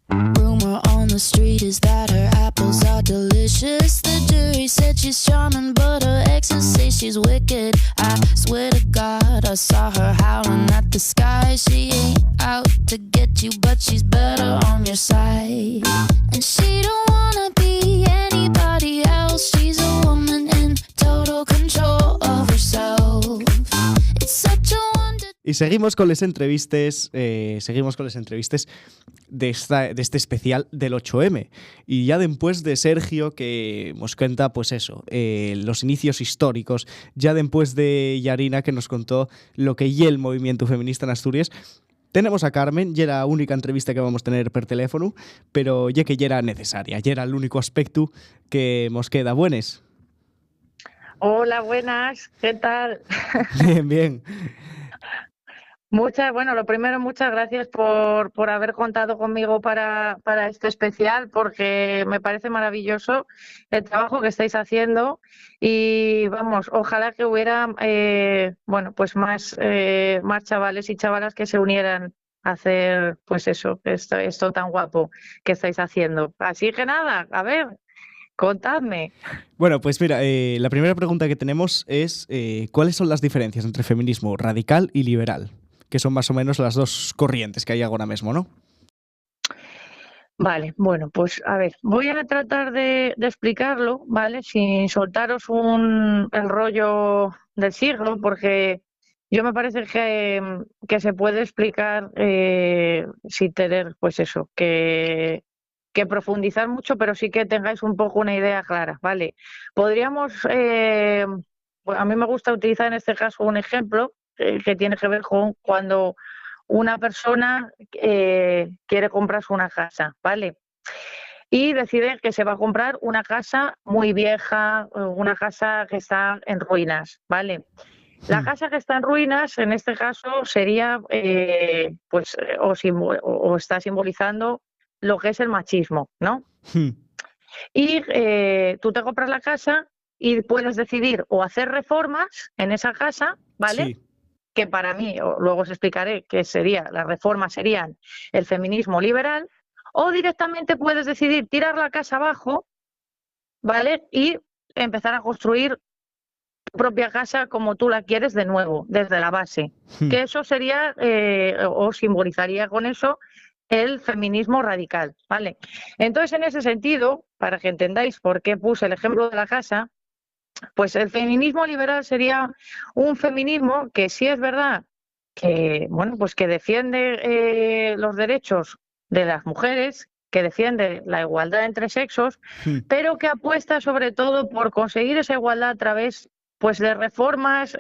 Rumor on the street is that her apples are delicious. The jury said she's charming, but her exes say she's wicked. I swear to God, I saw her howling at the sky. She ain't out to get you, but she's better on your side. And she don't wanna be anybody else. She's a woman in total control of herself. It's such a wonder. Y seguimos con las entrevistas de este especial del 8M. Y ya después de Sergio, que nos cuenta, pues eso, los inicios históricos, ya después de Yarina, que nos contó lo que y el movimiento feminista en Asturias, tenemos a Carmen, y era la única entrevista que vamos a tener per teléfono, pero ya que ya era necesaria, ya era el único aspecto que nos queda. Buenas. Hola, buenas, ¿qué tal? Bien, bien. Bueno, lo primero, muchas gracias por haber contado conmigo para este especial, porque me parece maravilloso el trabajo que estáis haciendo y vamos, ojalá que hubiera, bueno, pues más chavales y chavalas que se unieran a hacer, pues eso, esto tan guapo que estáis haciendo. Así que nada, a ver, contadme. Bueno, pues mira, la primera pregunta que tenemos es ¿cuáles son las diferencias entre feminismo radical y liberal? Que son más o menos las dos corrientes que hay ahora mismo, ¿no? Vale, bueno, pues a ver, voy a tratar de explicarlo, ¿vale? Sin soltaros el rollo del siglo, porque yo me parece que se puede explicar sin tener, pues eso, que profundizar mucho, pero sí que tengáis un poco una idea clara, ¿vale? Podríamos, a mí me gusta utilizar en este caso un ejemplo que tiene que ver con cuando una persona quiere comprarse una casa, ¿vale? Y decide que se va a comprar una casa muy vieja, una casa que está en ruinas, ¿vale? La casa que está en ruinas, en este caso, sería, o está simbolizando lo que es el machismo, ¿no? Y tú te compras la casa y puedes decidir o hacer reformas en esa casa, ¿vale? Sí. Que para mí, luego os explicaré qué sería, las reformas serían el feminismo liberal, o directamente puedes decidir tirar la casa abajo, ¿vale? Y empezar a construir tu propia casa como tú la quieres de nuevo, desde la base. Que eso sería, o simbolizaría con eso, el feminismo radical, ¿vale? Entonces, en ese sentido, para que entendáis por qué puse el ejemplo de la casa, pues el feminismo liberal sería un feminismo que sí es verdad que, bueno, pues que defiende los derechos de las mujeres, que defiende la igualdad entre sexos, pero que apuesta sobre todo por conseguir esa igualdad a través, pues, de reformas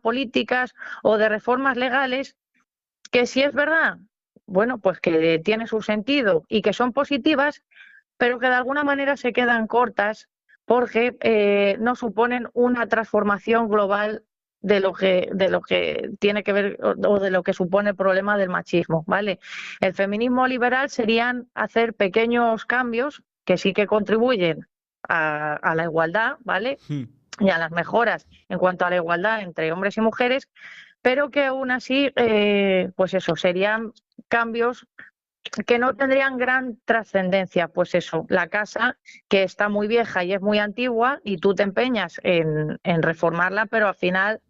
políticas o de reformas legales, que sí es verdad, bueno, pues que tiene su sentido y que son positivas, pero que de alguna manera se quedan cortas porque no suponen una transformación global de lo que tiene que ver o de lo que supone el problema del machismo, ¿vale? El feminismo liberal serían hacer pequeños cambios que sí que contribuyen a la igualdad, ¿vale? Y a las mejoras en cuanto a la igualdad entre hombres y mujeres, pero que aún así, pues eso, serían cambios que no tendrían gran trascendencia. Pues eso, la casa que está muy vieja y es muy antigua y tú te empeñas en reformarla, pero al final,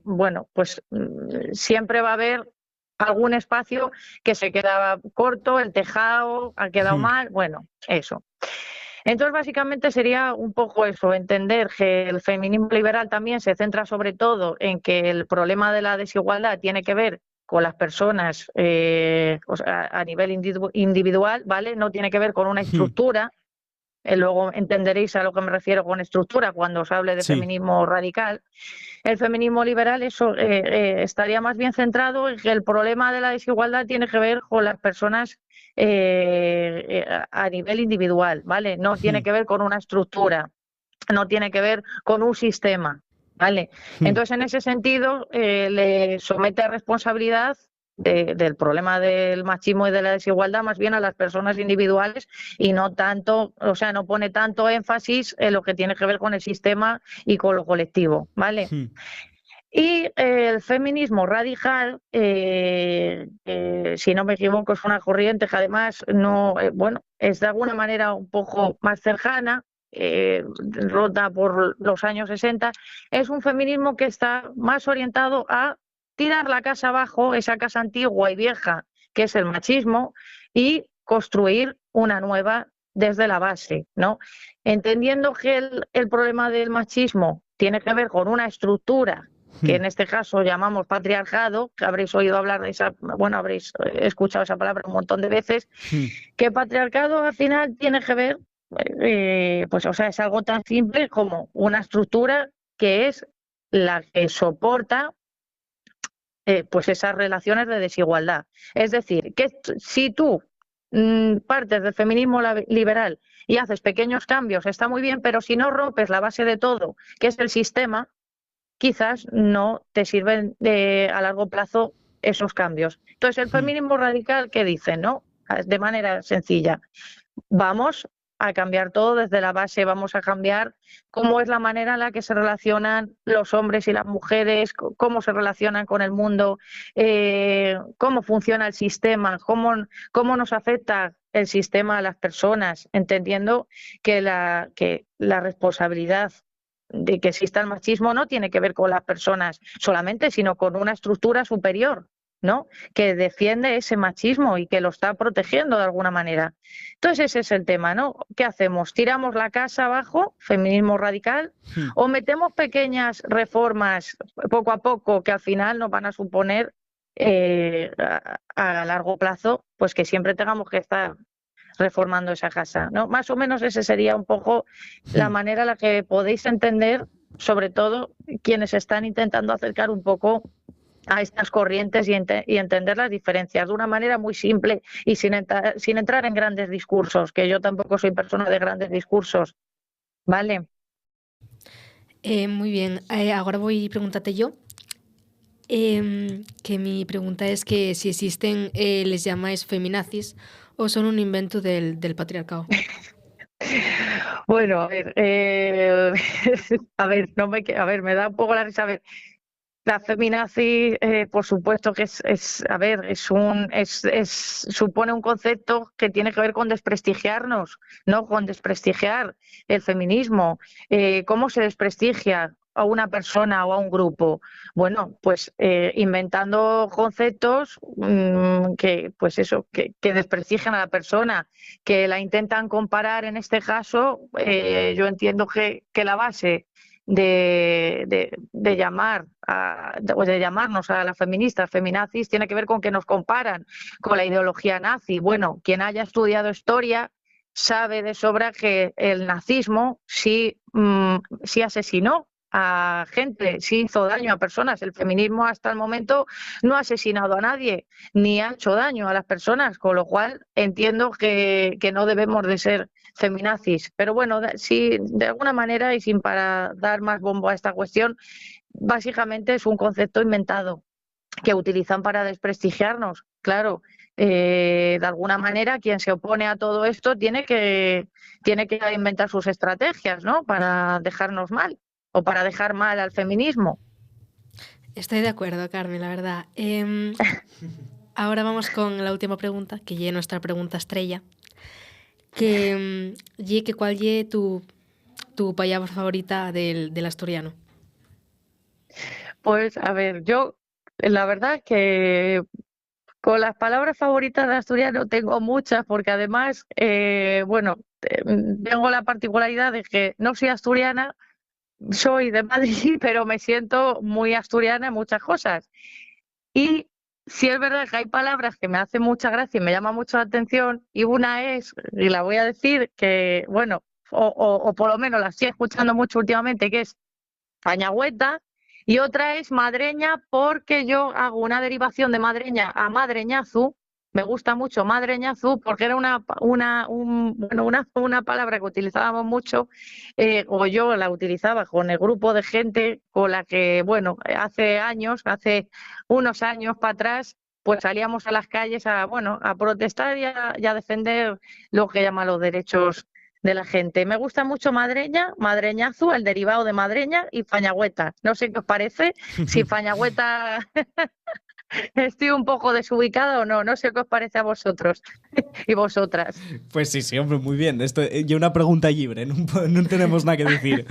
bueno, pues siempre va a haber algún espacio que se quedaba corto, el tejado ha quedado mal, bueno, eso. Entonces, básicamente sería un poco eso, entender que el feminismo liberal también se centra sobre todo en que el problema de la desigualdad tiene que ver con las personas o sea, a nivel individual, ¿vale? No tiene que ver con una estructura. Luego entenderéis a lo que me refiero con estructura cuando os hable de feminismo radical. El feminismo liberal estaría más bien centrado en que el problema de la desigualdad tiene que ver con las personas a nivel individual, ¿vale? No tiene que ver con una estructura, no tiene que ver con un sistema, ¿vale? Entonces, en ese sentido, le somete a responsabilidad del problema del machismo y de la desigualdad más bien a las personas individuales y no tanto, o sea, no pone tanto énfasis en lo que tiene que ver con el sistema y con lo colectivo, ¿vale? Y el feminismo radical, si no me equivoco, es una corriente que además no, bueno, es de alguna manera un poco más cercana, rota por los años 60, es un feminismo que está más orientado a tirar la casa abajo, esa casa antigua y vieja que es el machismo, y construir una nueva desde la base, ¿no? Entendiendo que el problema del machismo tiene que ver con una estructura que en este caso llamamos patriarcado, que habréis oído hablar de esa, bueno, habréis escuchado esa palabra un montón de veces, que patriarcado al final tiene que ver, pues o sea, es algo tan simple como una estructura que es la que soporta pues esas relaciones de desigualdad. Es decir, que si tú partes del feminismo liberal y haces pequeños cambios, está muy bien, pero si no rompes la base de todo, que es el sistema, quizás no te sirven a largo plazo esos cambios. Entonces, el feminismo radical, ¿qué dice? ¿No? De manera sencilla, vamos a cambiar todo desde la base, vamos a cambiar cómo es la manera en la que se relacionan los hombres y las mujeres, cómo se relacionan con el mundo, cómo funciona el sistema, cómo nos afecta el sistema a las personas, entendiendo que la responsabilidad de que exista el machismo no tiene que ver con las personas solamente, sino con una estructura superior, ¿no? Que defiende ese machismo y que lo está protegiendo de alguna manera. Entonces ese es el tema, ¿no? ¿Qué hacemos? ¿Tiramos la casa abajo, feminismo radical, o metemos pequeñas reformas poco a poco que al final nos van a suponer a largo plazo, pues que siempre tengamos que estar reformando esa casa, ¿no? Más o menos ese sería un poco la manera en la que podéis entender, sobre todo quienes están intentando acercar un poco a estas corrientes y entender las diferencias de una manera muy simple y sin entrar en grandes discursos, que yo tampoco soy persona de grandes discursos, ¿vale? Muy bien, ahora voy a preguntarte yo. Que mi pregunta es que si existen, les llamáis feminazis o son un invento del patriarcado. Bueno, a ver, me da un poco la risa. A ver, la feminazi, por supuesto que supone un concepto que tiene que ver con desprestigiarnos, no con desprestigiar el feminismo. ¿Cómo se desprestigia a una persona o a un grupo? Bueno, pues inventando conceptos que desprestigian a la persona, que la intentan comparar. En este caso, yo entiendo que la base de llamarnos a las feministas feminazis tiene que ver con que nos comparan con la ideología nazi. Bueno, quien haya estudiado historia sabe de sobra que el nazismo sí asesinó a gente, sí hizo daño a personas. El feminismo hasta el momento no ha asesinado a nadie ni ha hecho daño a las personas, con lo cual entiendo que no debemos de ser feminazis. Pero bueno, sí, de alguna manera, y sin para dar más bombo a esta cuestión, básicamente es un concepto inventado que utilizan para desprestigiarnos. Claro, de alguna manera quien se opone a todo esto tiene que inventar sus estrategias, ¿no? Para dejarnos mal o para dejar mal al feminismo. Estoy de acuerdo, Carmen, la verdad. Ahora vamos con la última pregunta, que ya es nuestra pregunta estrella. ¿Cuál es tu palabra favorita del asturiano? Pues a ver, yo la verdad que con las palabras favoritas de asturiano tengo muchas, porque además, tengo la particularidad de que no soy asturiana, soy de Madrid, pero me siento muy asturiana en muchas cosas. Y sí es verdad que hay palabras que me hacen mucha gracia y me llaman mucho la atención, y una es, y la voy a decir, que bueno, o por lo menos la estoy escuchando mucho últimamente, que es pañagüeta, y otra es madreña, porque yo hago una derivación de madreña a madreñazu. Me gusta mucho madreñazu porque era una palabra que utilizábamos mucho, o yo la utilizaba con el grupo de gente con la que, bueno, hace unos años para atrás, pues salíamos a las calles a protestar y a defender lo que llaman los derechos de la gente. Me gusta mucho madreña, madreñazu, el derivado de madreña, y fañagüeta. No sé qué os parece, si fañagüeta estoy un poco desubicada o no. No sé qué os parece a vosotros y vosotras. Pues sí, hombre, muy bien. Esto es una pregunta libre, no tenemos nada que decir.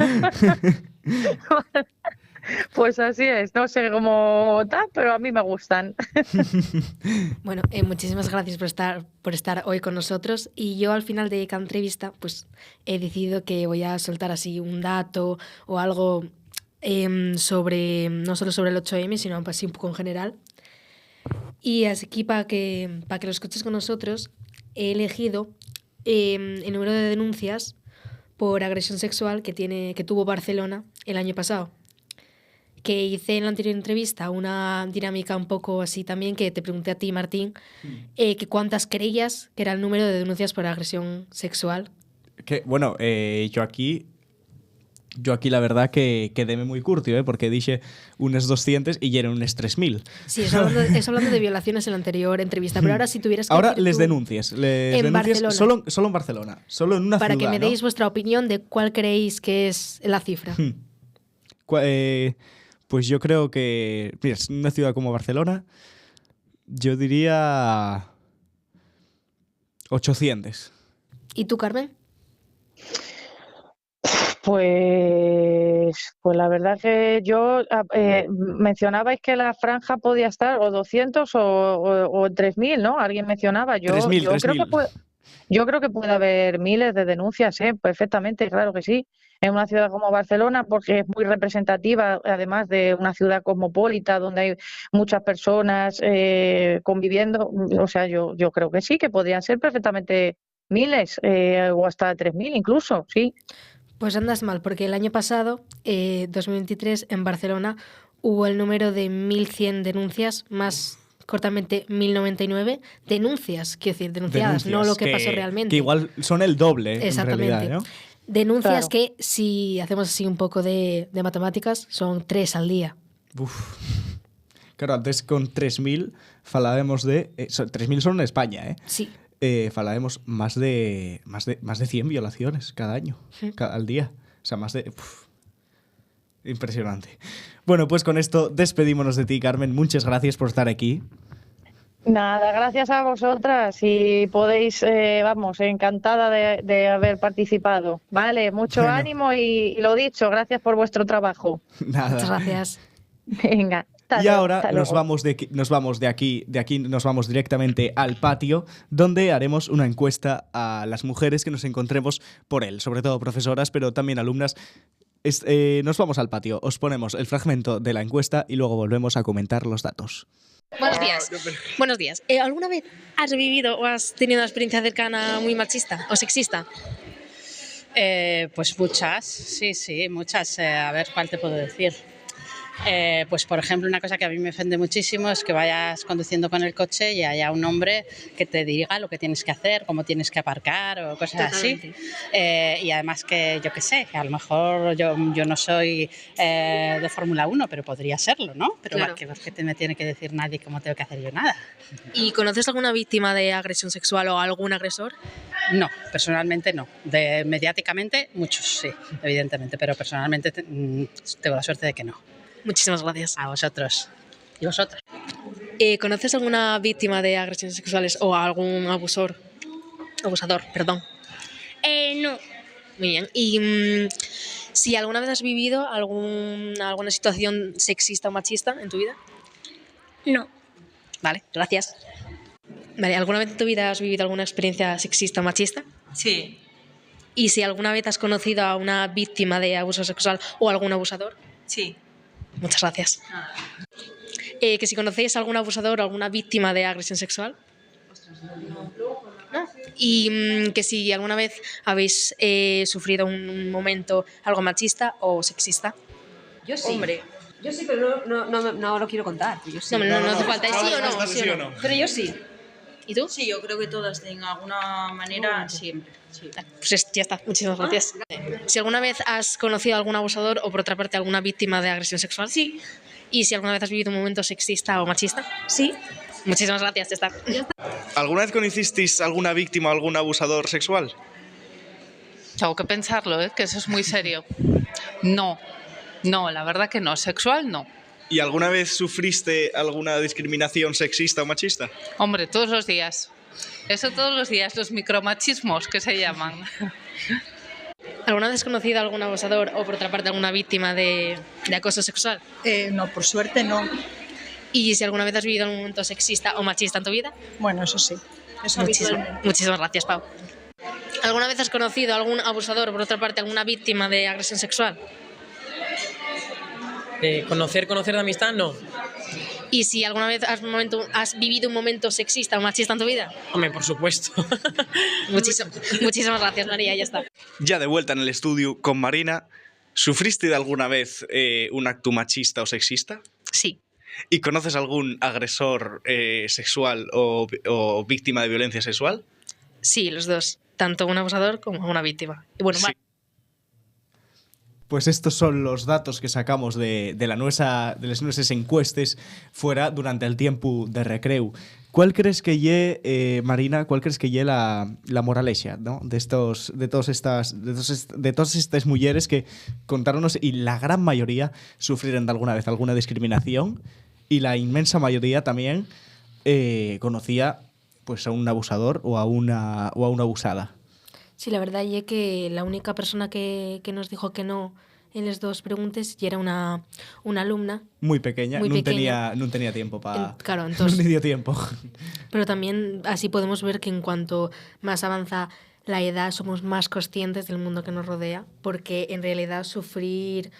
Pues así es, no sé cómo tal, pero a mí me gustan. Bueno, muchísimas gracias por estar hoy con nosotros, y yo al final de cada entrevista pues he decidido que voy a soltar así un dato o algo sobre, no solo sobre el 8M, sino así un poco en general. Y así que para que lo escuches con nosotros, he elegido el número de denuncias por agresión sexual que tuvo Barcelona el año pasado. que hice en la anterior entrevista una dinámica un poco así también, que te pregunté a ti, Martín, que cuántas creías que era el número de denuncias por agresión sexual. Que, bueno, yo aquí la verdad que quedéme muy curtio, porque dije unes 200 y eran unes 3.000. Sí, eso hablando de violaciones en la anterior entrevista, pero ahora si tuvieras que ahora decir les tú denuncias. en Barcelona. Solo en Barcelona. Solo en una para ciudad, que me deis vuestra opinión de cuál creéis que es la cifra. Pues yo creo que, mira, en una ciudad como Barcelona, yo diría 800. ¿Y tú, Carmen? Pues la verdad que yo mencionabais que la franja podía estar o 200 o 3.000, ¿no? Alguien mencionaba. Yo 3.000. creo que puede haber miles de denuncias, perfectamente, claro que sí. En una ciudad como Barcelona, porque es muy representativa, además de una ciudad cosmopolita donde hay muchas personas conviviendo. O sea, yo creo que sí, que podrían ser perfectamente miles o hasta 3.000 incluso, sí. Pues andas mal, porque el año pasado, 2023, en Barcelona, hubo el número de 1.100 denuncias, más cortamente 1.099 denuncias, quiero decir, denunciadas, no lo que pasó realmente. Que igual son el doble, exactamente, en realidad, ¿no? Denuncias Claro. que, si hacemos así un poco de matemáticas, son 3 al día. Uf. Claro, antes con 3.000 falábamos de... 3.000 son en España, ¿eh? Sí. Falábamos más de 100 violaciones cada año, al día. O sea, más de... impresionante. Bueno, pues con esto despedímonos de ti, Carmen. Muchas gracias por estar aquí. Nada, gracias a vosotras y podéis, encantada de haber participado. Vale, mucho Bueno. ánimo y lo dicho, gracias por vuestro trabajo. Nada. Muchas gracias. Venga. Y ahora nos luego. vamos de aquí nos vamos directamente al patio, donde haremos una encuesta a las mujeres que nos encontremos por él, sobre todo profesoras, pero también alumnas. Nos vamos al patio, os ponemos el fragmento de la encuesta y luego volvemos a comentar los datos. Buenos días. Buenos días. ¿Alguna vez has vivido o has tenido una experiencia cercana muy machista o sexista? Pues muchas, sí, muchas. A ver, ¿cuál te puedo decir? Pues por ejemplo, una cosa que a mí me ofende muchísimo es que vayas conduciendo con el coche y haya un hombre que te diga lo que tienes que hacer, cómo tienes que aparcar o cosas Totalmente. así. Y además que yo qué sé, que a lo mejor yo no soy de Fórmula 1, pero podría serlo, ¿no? Pero Claro. que me tiene que decir nadie cómo tengo que hacer yo nada. ¿Y conoces alguna víctima de agresión sexual o algún agresor? No, personalmente no. Mediáticamente, muchos sí, evidentemente, pero personalmente tengo la suerte de que no. Muchísimas gracias. A vosotros. ¿Y vosotras? ¿Conoces alguna víctima de agresiones sexuales o algún abusador? Perdón. No, Muy bien. ¿Y si alguna vez has vivido alguna situación sexista o machista en tu vida? no, Vale, gracias. Vale, ¿alguna vez en tu vida has vivido alguna experiencia sexista o machista? Sí, ¿Y si alguna vez has conocido a una víctima de abuso sexual o algún abusador? sí. Muchas gracias. ¿Que si conocéis a algún abusador o alguna víctima de agresión sexual? ¿No? ¿Y que si alguna vez habéis sufrido un momento algo machista o sexista? Yo sí. Hombre. Yo sí, pero no lo quiero contar. Yo sí. No hace falta. ¿Sí o no? ¿Sí o no? Pero yo sí. ¿Y tú? Sí, yo creo que todas de alguna manera siempre. Sí. Pues ya está, muchísimas gracias. Si alguna vez has conocido a algún abusador o por otra parte alguna víctima de agresión sexual. Sí. ¿Y si alguna vez has vivido un momento sexista o machista? Sí. Muchísimas gracias, ya está. ¿Alguna vez conocisteis alguna víctima o algún abusador sexual? Tengo que pensarlo, que eso es muy serio. No, la verdad que no. Sexual, no. ¿Y alguna vez sufriste alguna discriminación sexista o machista? Hombre, todos los días. Eso todos los días, los micromachismos que se llaman. ¿Alguna vez has conocido a algún abusador o por otra parte alguna víctima de acoso sexual? No, por suerte no. ¿Y si alguna vez has vivido algún momento sexista o machista en tu vida? Bueno, eso sí. Eso habitualmente. Muchísimas gracias, Pau. ¿Alguna vez has conocido a algún abusador o por otra parte alguna víctima de agresión sexual? Conocer de amistad, no. ¿Y si alguna vez has vivido un momento sexista o machista en tu vida? Hombre, por supuesto. Muchísimas gracias, María, ya está. Ya de vuelta en el estudio con Marina. ¿Sufriste de alguna vez un acto machista o sexista? Sí. ¿Y conoces algún agresor sexual o víctima de violencia sexual? Sí, los dos. Tanto un abusador como una víctima. Y bueno, Sí. Pues estos son los datos que sacamos de les nuestras encuestes fuera durante el tiempo de recreu. ¿Cuál crees que lle, Marina, cuál crees que lle la moraleja, ¿no? de todas estas mujeres que contaronos y la gran mayoría sufrieron de alguna vez alguna discriminación y la inmensa mayoría también conocía pues a un abusador o a una abusada? Sí, la verdad es que la única persona que nos dijo que no en las dos preguntas y era una alumna. Muy pequeña, Muy no pequeña. tenía tiempo para... Claro, entonces... No le dio tiempo. Pero también así podemos ver que en cuanto más avanza la edad somos más conscientes del mundo que nos rodea, porque en realidad sufrir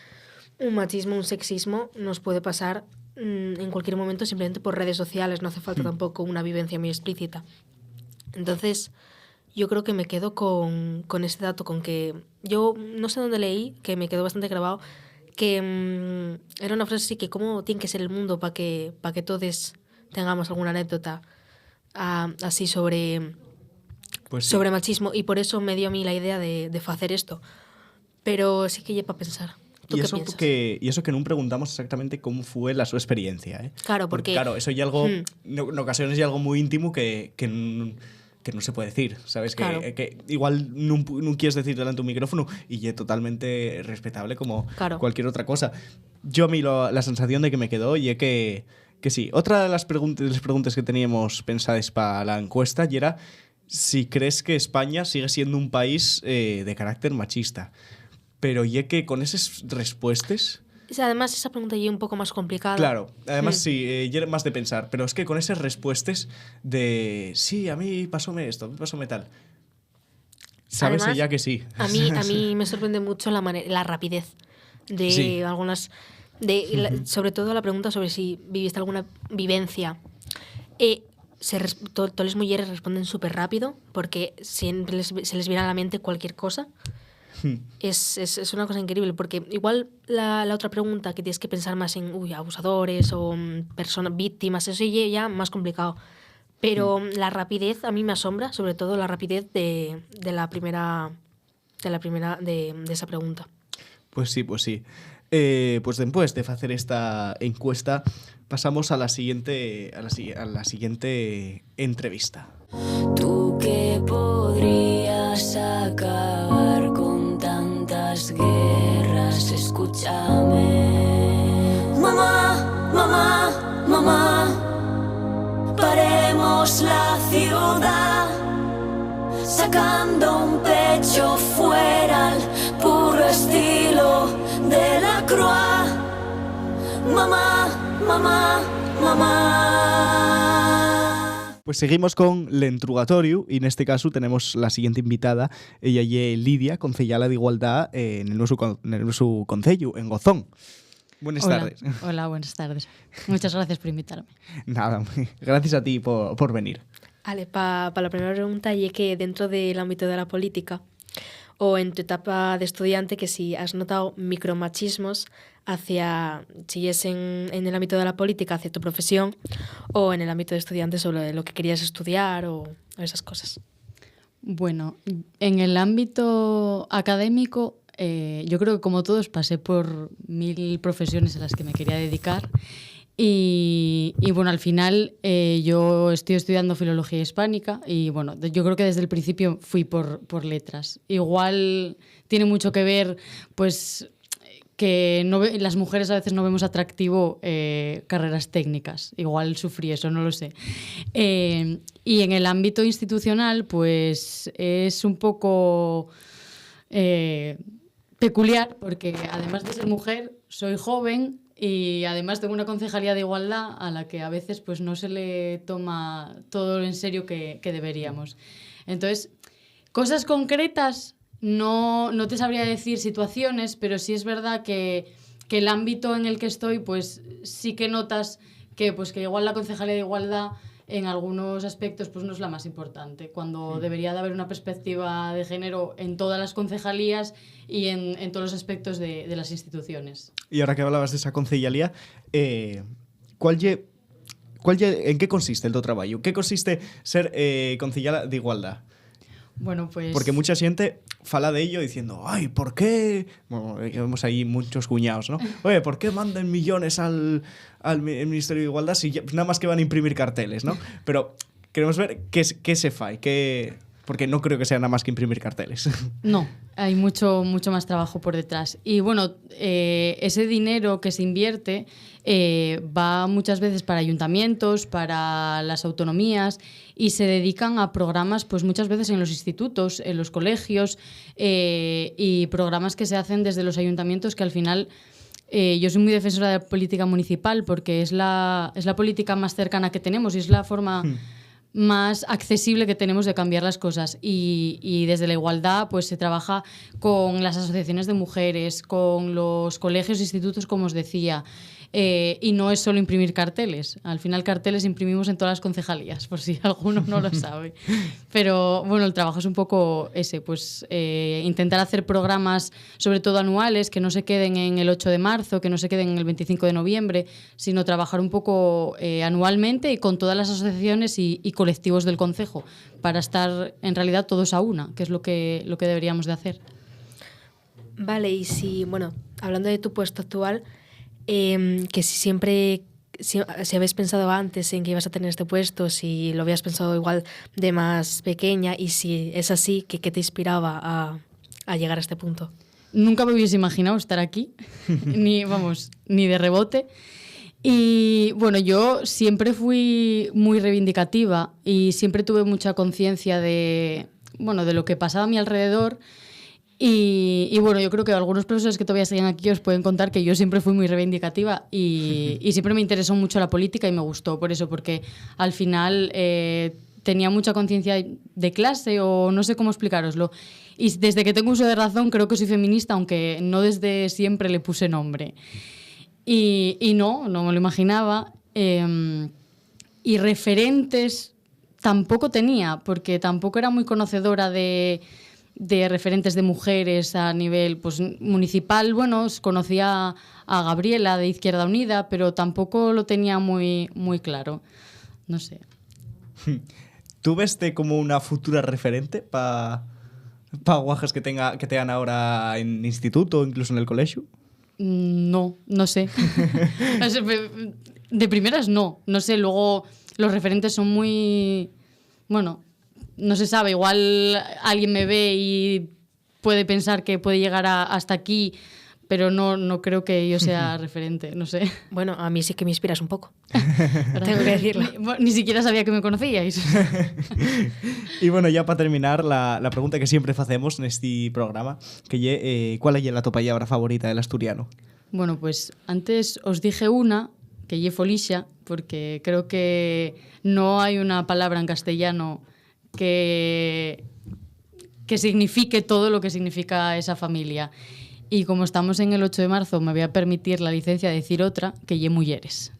un machismo, un sexismo nos puede pasar en cualquier momento simplemente por redes sociales, no hace falta tampoco una vivencia muy explícita. Entonces, yo creo que me quedo con ese dato, con que yo no sé dónde leí, que me quedó bastante grabado, que era una frase así que cómo tiene que ser el mundo para que todos tengamos alguna anécdota así sobre machismo, y por eso me dio a mí la idea de hacer esto. Pero sí que lleva para pensar. ¿Tú Y qué eso piensas? y eso que no preguntamos exactamente cómo fue la su experiencia, ¿eh? Claro, porque claro, eso ya algo en ocasiones ya algo muy íntimo que no se puede decir, ¿sabes? Claro. Que igual no quieres decir delante de un micrófono y es totalmente respetable como Claro. cualquier otra cosa. Yo a mí la sensación de que me quedó y es que sí. Otra de las preguntas que teníamos pensadas para la encuesta y era si crees que España sigue siendo un país de carácter machista. Pero ya que con esas respuestas... O sea, además esa pregunta ya es un poco más complicada. Claro, además sí, ya era más de pensar, pero es que con esas respuestas de sí, a mí pasóme esto, a mí pasóme tal. Sabes Además, ya que sí. A mí me sorprende mucho la rapidez de Sí. algunas... sobre todo la pregunta sobre si viviste alguna vivencia. Todas las mujeres responden súper rápido porque siempre se les viene a la mente cualquier cosa. Es una cosa increíble porque igual la otra pregunta que tienes que pensar más en abusadores o personas víctimas, eso ya más complicado. Pero la rapidez a mí me asombra, sobre todo la rapidez de esa pregunta. Pues sí. Pues después de hacer esta encuesta pasamos a la siguiente entrevista. Tú que podrías acabar con tantas guerras, escúchame. Mamá, mamá, mamá, paremos la ciudad, sacando un pecho fuera al puro estilo de la Croix. Mamá, mamá, mamá. Pues seguimos con l'Entrugatoriu y en este caso tenemos la siguiente invitada. Ella es Lidia, concejala de Igualdad en el nuestro concello, en Gozón. Buenas tardes. Hola, buenas tardes. Muchas gracias por invitarme. Nada, gracias a ti por venir. Ale, para la primera pregunta, y es que dentro del ámbito de la política o en tu etapa de estudiante, que si has notado micromachismos si es en el ámbito de la política hacia tu profesión o en el ámbito de estudiante sobre lo que querías estudiar o esas cosas. Bueno, en el ámbito académico, yo creo que como todos pasé por 1000 profesiones a las que me quería dedicar y bueno, al final yo estoy estudiando filología hispánica y bueno, yo creo que desde el principio fui por letras. Igual tiene mucho que ver, pues, que las mujeres a veces no vemos atractivo carreras técnicas. Igual sufrí eso, no lo sé. Y en el ámbito institucional, pues es un poco peculiar, porque además de ser mujer, soy joven y además tengo una concejalía de igualdad a la que a veces pues no se le toma todo en serio que deberíamos. Entonces, cosas concretas no te sabría decir situaciones, pero sí es verdad que el ámbito en el que estoy, pues sí que notas que igual la concejalía de igualdad en algunos aspectos pues no es la más importante, cuando debería de haber una perspectiva de género en todas las concejalías y en todos los aspectos de las instituciones. Y ahora que hablabas de esa concellalía, en qué consiste el teu traballo? Que consiste ser concellala de igualdad? Bueno, pues... Porque mucha gente fala de ello diciendo, ay, ¿por qué? Bueno, vemos ahí muchos cuñados, ¿no? Oye, ¿por qué mandan millones al Ministerio de Igualdad si nada más que van a imprimir carteles, ¿no? Pero queremos ver qué se fai, porque no creo que sea nada más que imprimir carteles. No, hay mucho más trabajo por detrás. Y bueno, ese dinero que se invierte va muchas veces para ayuntamientos, para las autonomías, y se dedican a programas pues muchas veces en los institutos, en los colegios, y programas que se hacen desde los ayuntamientos que al final... yo soy muy defensora de la política municipal porque es la política más cercana que tenemos y es la forma... más accesible que tenemos de cambiar las cosas y desde la igualdad pues se trabaja con las asociaciones de mujeres, con los colegios e institutos, como os decía, y no es solo imprimir carteles. Al final carteles imprimimos en todas las concejalías, por si alguno no lo sabe. Pero bueno, el trabajo es un poco ese, pues intentar hacer programas sobre todo anuales, que no se queden en el 8 de marzo, que no se queden en el 25 de noviembre, sino trabajar un poco anualmente y con todas las asociaciones y colectivos del concejo para estar en realidad todos a una, que es lo que deberíamos de hacer. Vale, y si, bueno, hablando de tu puesto actual, que si habéis pensado antes en que ibas a tener este puesto, si lo habías pensado igual de más pequeña, y si es así, ¿qué te inspiraba a llegar a este punto? Nunca me hubiese imaginado estar aquí, ni de rebote. Y bueno, yo siempre fui muy reivindicativa y siempre tuve mucha conciencia de lo que pasaba a mi alrededor. Y bueno, yo creo que algunos profesores que todavía siguen aquí os pueden contar que yo siempre fui muy reivindicativa y siempre me interesó mucho la política y me gustó por eso, porque al final tenía mucha conciencia de clase, o no sé cómo explicároslo. Y desde que tengo uso de razón creo que soy feminista, aunque no desde siempre le puse nombre. Y no me lo imaginaba. Y referentes tampoco tenía, porque tampoco era muy conocedora de referentes de mujeres a nivel pues, municipal. Bueno, conocía a Gabriela de Izquierda Unida, pero tampoco lo tenía muy, muy claro. No sé. ¿Tú ves como una futura referente para guajas que tengan ahora en instituto o incluso en el colegio? No sé. De primeras no sé, luego los referentes son muy... Bueno, no se sabe, igual alguien me ve y puede pensar que puede llegar hasta aquí, pero no creo que yo sea referente, no sé. Bueno, a mí sí que me inspiras un poco. Tengo que decirlo. Ni siquiera sabía que me conocíais. Y bueno, ya para terminar, la pregunta que siempre hacemos en este programa, que ¿cuál es la tu palabra favorita del asturiano? Bueno, pues antes os dije una, que lle folixa, porque creo que no hay una palabra en castellano que signifique todo lo que significa esa familia. Y como estamos en el 8 de marzo, me voy a permitir la licencia de decir otra, que lle mulleres.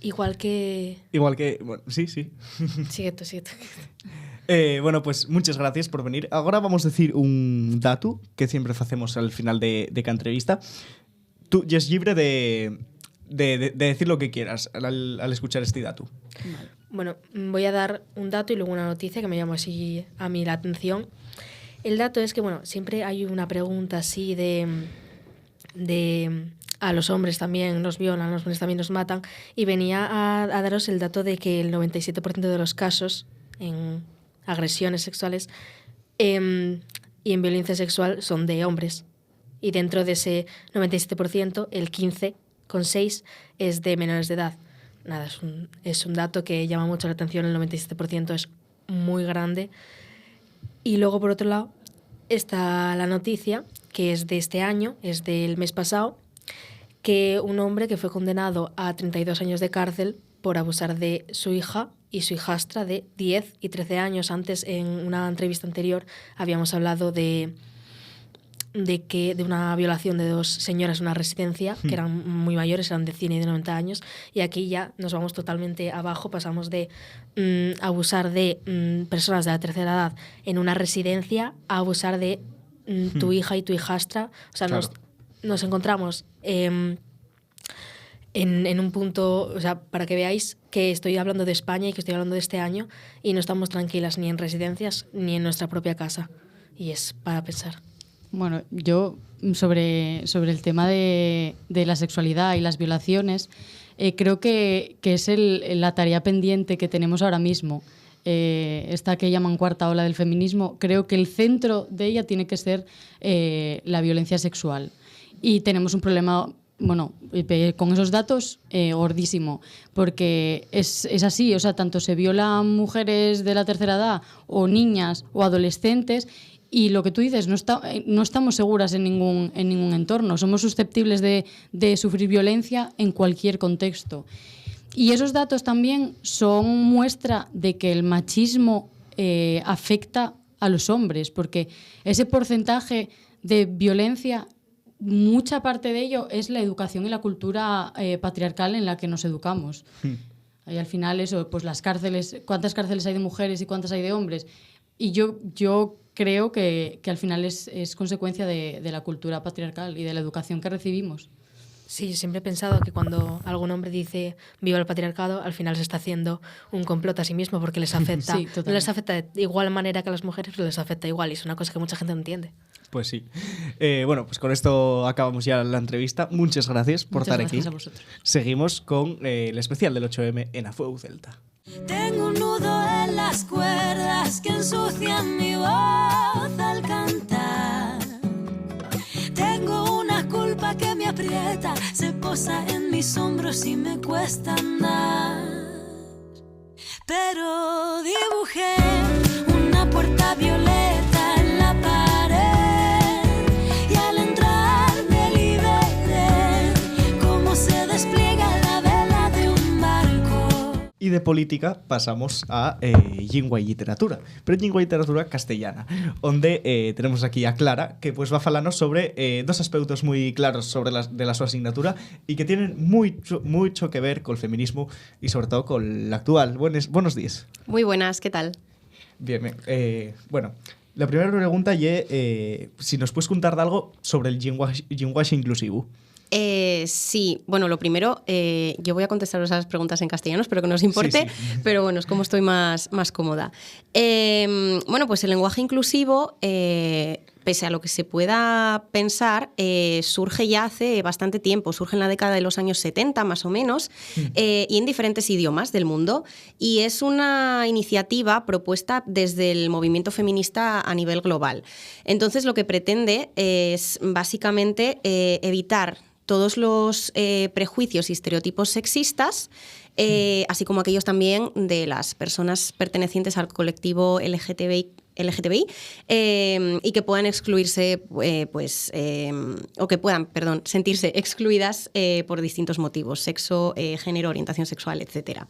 Igual que... Bueno, sí. Sigue tú. Bueno, pues muchas gracias por venir. Ahora vamos a decir un dato que siempre hacemos al final de cada entrevista. Tú ya es libre de decir lo que quieras al escuchar este dato. Vale. Bueno, voy a dar un dato y luego una noticia que me llamó así a mí la atención. El dato es que, bueno, siempre hay una pregunta así de a los hombres también nos violan, a los hombres también nos matan, y venía a daros el dato de que el 97% de los casos en agresiones sexuales y en violencia sexual son de hombres. Y dentro de ese 97%, el 15,6% es de menores de edad. Nada, es un dato que llama mucho la atención, el 97% es muy grande. Y luego, por otro lado, está la noticia, que es de este año, es del mes pasado, que un hombre que fue condenado a 32 años de cárcel por abusar de su hija y su hijastra de 10 y 13 años. Antes, en una entrevista anterior, habíamos hablado de de una violación de 2 señoras en una residencia, que eran muy mayores, eran de 100 y de 90 años, y aquí ya nos vamos totalmente abajo, pasamos de abusar de personas de la tercera edad en una residencia a abusar de tu hija y tu hijastra. O sea, Claro. nos encontramos en un punto, o sea, para que veáis que estoy hablando de España y que estoy hablando de este año, y no estamos tranquilas ni en residencias ni en nuestra propia casa. Y es para pensar. Bueno, yo sobre el tema de la sexualidad y las violaciones, creo que es la tarea pendiente que tenemos ahora mismo. Esta que llaman cuarta ola del feminismo, creo que el centro de ella tiene que ser la violencia sexual. Y tenemos un problema, bueno, con esos datos, gordísimo, porque es así, o sea, tanto se violan mujeres de la tercera edad o niñas o adolescentes. Y lo que tú dices, no estamos seguras en ningún entorno. Somos susceptibles de sufrir violencia en cualquier contexto. Y esos datos también son muestra de que el machismo afecta a los hombres, porque ese porcentaje de violencia, mucha parte de ello es la educación y la cultura patriarcal en la que nos educamos. Y al final eso, pues las cárceles, ¿cuántas cárceles hay de mujeres y cuántas hay de hombres? Y yo creo que al final es consecuencia de la cultura patriarcal y de la educación que recibimos. Sí, yo siempre he pensado que cuando algún hombre dice viva el patriarcado, al final se está haciendo un complot a sí mismo porque les afecta. Sí, no les afecta de igual manera que a las mujeres, pero les afecta igual. Y es una cosa que mucha gente no entiende. Pues sí. Bueno, pues con esto acabamos ya la entrevista. Muchas gracias por estar aquí. Muchas gracias a vosotros. Seguimos con el especial del 8M en A Fuego Celta. Tengo un nudo en las cuerdas que ensucian mi voz al cantar. Tengo una culpa que me aprieta, se posa en mis hombros y me cuesta andar. Pero dibujé una puerta violeta en la pared y al entrar me liberé, como se despliega la vela de un barco. Y de política pasamos a Llengua y Literatura, pero Llengua y Literatura castellana, donde tenemos aquí a Clara, que pues va a falarnos sobre dos aspectos muy claros sobre de la su asignatura y que tienen mucho que ver con el feminismo y sobre todo con la actual. Buenos días. Muy buenas, ¿qué tal? Bien, bueno, la primera pregunta es si nos puedes contar de algo sobre el lenguaje inclusivo. Sí, bueno, lo primero, yo voy a contestaros a las preguntas en castellano, espero que no os importe, sí. Pero bueno, es como estoy más cómoda. Bueno, pues el lenguaje inclusivo, pese a lo que se pueda pensar, surge ya hace bastante tiempo, surge en la década de los años 70 más o menos, y en diferentes idiomas del mundo, y es una iniciativa propuesta desde el movimiento feminista a nivel global. Entonces lo que pretende es básicamente evitar todos los prejuicios y estereotipos sexistas, así como aquellos también de las personas pertenecientes al colectivo LGTBI, y que puedan excluirse, o que puedan, sentirse excluidas por distintos motivos, sexo, género, orientación sexual, etc.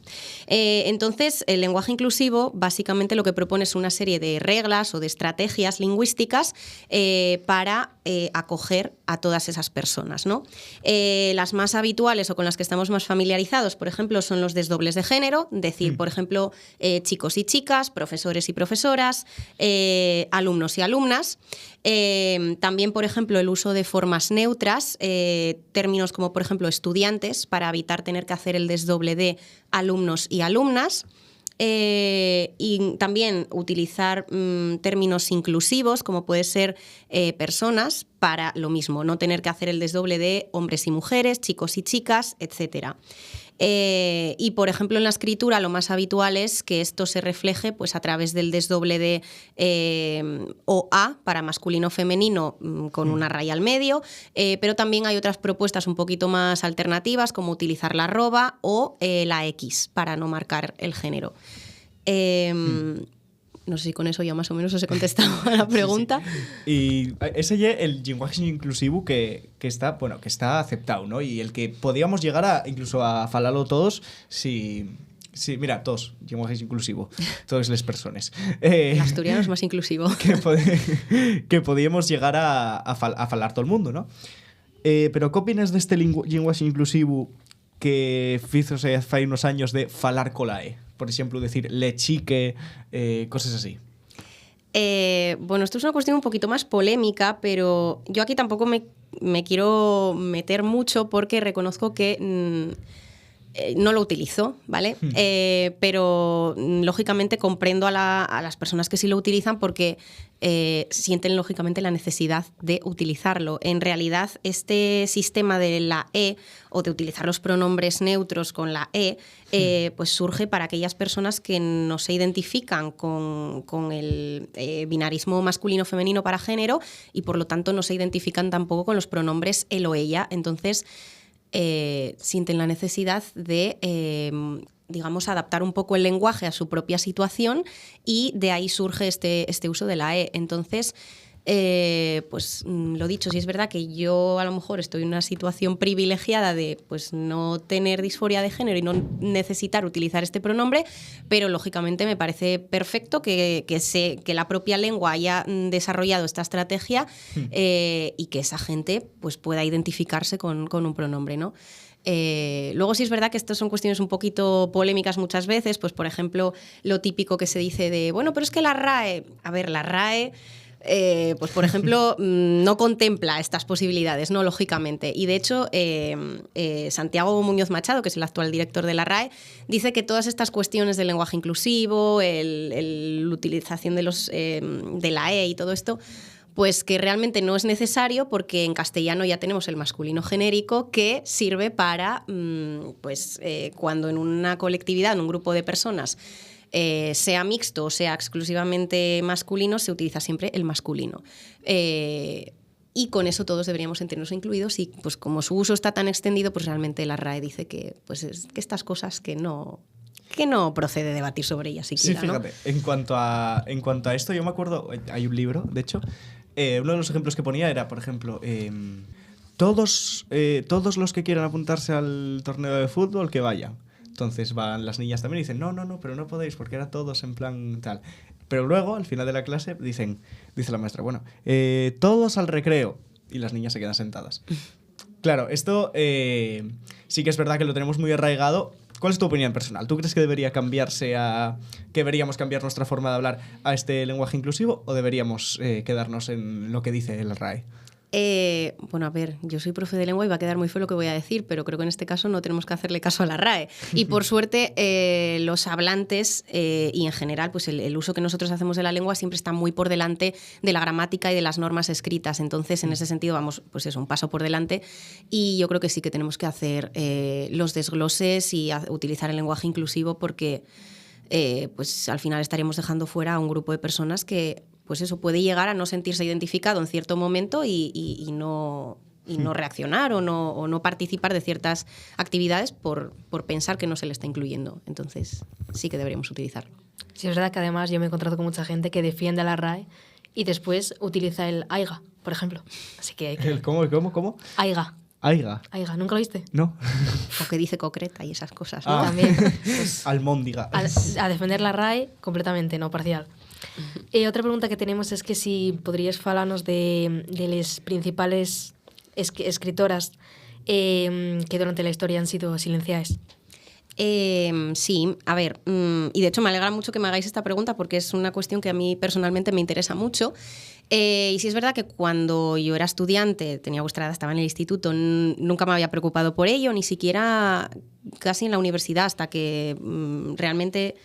Entonces, el lenguaje inclusivo básicamente lo que propone es una serie de reglas o de estrategias lingüísticas para acoger a todas esas personas, ¿no? Las más habituales o con las que estamos más familiarizados, por ejemplo, son los desdobles de género, decir, por ejemplo, chicos y chicas, profesores y profesoras, alumnos y alumnas. También, por ejemplo, el uso de formas neutras, términos como, por ejemplo, estudiantes, para evitar tener que hacer el desdoble de alumnos y alumnas. Y también utilizar términos inclusivos, como puede ser personas, para lo mismo, no tener que hacer el desdoble de hombres y mujeres, chicos y chicas, etc. Y, por ejemplo, en la escritura lo más habitual es que esto se refleje pues, a través del desdoble de OA para masculino-femenino con una raya al medio, pero también hay otras propuestas un poquito más alternativas, como utilizar la arroba o la X para no marcar el género. No sé si con eso ya más o menos os he contestado a la pregunta. Sí. Y ese es el lenguaje inclusivo que está aceptado, ¿no? Y el que podíamos llegar incluso a falarlo todos si Sí, mira, todos, lenguaje inclusivo, todas las personas. El asturiano es más inclusivo. Que podíamos llegar a falar todo el mundo, ¿no? Pero ¿qué opinas de este lenguaje inclusivo que fízose fai unos años de falar cola E? Por ejemplo, decir le chique, cosas así. Bueno, esto es una cuestión un poquito más polémica, pero yo aquí tampoco me quiero meter mucho porque reconozco que no lo utilizo, ¿vale? Pero lógicamente comprendo a las personas que sí lo utilizan porque sienten lógicamente la necesidad de utilizarlo. En realidad, este sistema de la E o de utilizar los pronombres neutros con la E, pues surge para aquellas personas que no se identifican con el binarismo masculino-femenino para género y por lo tanto no se identifican tampoco con los pronombres él o ella. Entonces, sienten la necesidad de, digamos, adaptar un poco el lenguaje a su propia situación y de ahí surge este uso de la E. Entonces, pues lo dicho, sí es verdad que yo a lo mejor estoy en una situación privilegiada de pues no tener disforia de género y no necesitar utilizar este pronombre, pero lógicamente me parece perfecto que la propia lengua haya desarrollado esta estrategia y que esa gente pues pueda identificarse con un pronombre, ¿no? Luego sí es verdad que estas son cuestiones un poquito polémicas muchas veces, pues por ejemplo lo típico que se dice de, bueno, pero es que la RAE, a ver, la RAE pues por ejemplo no contempla estas posibilidades, ¿no? Lógicamente, y de hecho Santiago Muñoz Machado, que es el actual director de la RAE, dice que todas estas cuestiones del lenguaje inclusivo, la utilización de la E y todo esto, pues que realmente no es necesario porque en castellano ya tenemos el masculino genérico que sirve para pues cuando en una colectividad, en un grupo de personas sea mixto o sea exclusivamente masculino, se utiliza siempre el masculino. Y con eso todos deberíamos sentirnos incluidos y pues como su uso está tan extendido, pues realmente la RAE dice que, pues que estas cosas que no procede debatir sobre ellas siquiera. Sí, fíjate, ¿no? En cuanto a esto, yo me acuerdo, hay un libro, de hecho, uno de los ejemplos que ponía era, por ejemplo, todos los que quieran apuntarse al torneo de fútbol, que vayan. Entonces van las niñas también y dicen, no, pero no podéis porque era todos en plan tal. Pero luego, al final de la clase, dice la maestra, bueno, todos al recreo. Y las niñas se quedan sentadas. Claro, esto sí que es verdad que lo tenemos muy arraigado. ¿Cuál es tu opinión personal? ¿Tú crees que deberíamos cambiar nuestra forma de hablar a este lenguaje inclusivo o deberíamos quedarnos en lo que dice el RAE? Bueno, a ver, yo soy profe de lengua y va a quedar muy feo lo que voy a decir, pero creo que en este caso no tenemos que hacerle caso a la RAE. Y por suerte, los hablantes y en general, pues el uso que nosotros hacemos de la lengua siempre está muy por delante de la gramática y de las normas escritas. Entonces, en ese sentido, vamos, pues eso, un paso por delante. Y yo creo que sí que tenemos que hacer los desgloses y utilizar el lenguaje inclusivo porque pues al final estaríamos dejando fuera a un grupo de personas que pues eso puede llegar a no sentirse identificado en cierto momento y no reaccionar o no participar de ciertas actividades por pensar que no se le está incluyendo. Entonces sí que deberíamos utilizarlo. Sí, es verdad que además yo me he encontrado con mucha gente que defiende a la RAE y después utiliza el aiga, por ejemplo. Así que ¿Cómo? Aiga. Aiga. ¿Nunca lo viste? No. O que dice concreta y esas cosas, ¿no? También. Pues, almóndiga. A defender la RAE completamente, no parcial. Otra pregunta que tenemos es que si podrías falarnos de las principales escritoras que durante la historia han sido silenciadas. Sí, a ver, y de hecho me alegra mucho que me hagáis esta pregunta porque es una cuestión que a mí personalmente me interesa mucho. Y sí es verdad que cuando yo era estudiante, tenía vuestra edad, estaba en el instituto, nunca me había preocupado por ello, ni siquiera casi en la universidad, hasta que realmente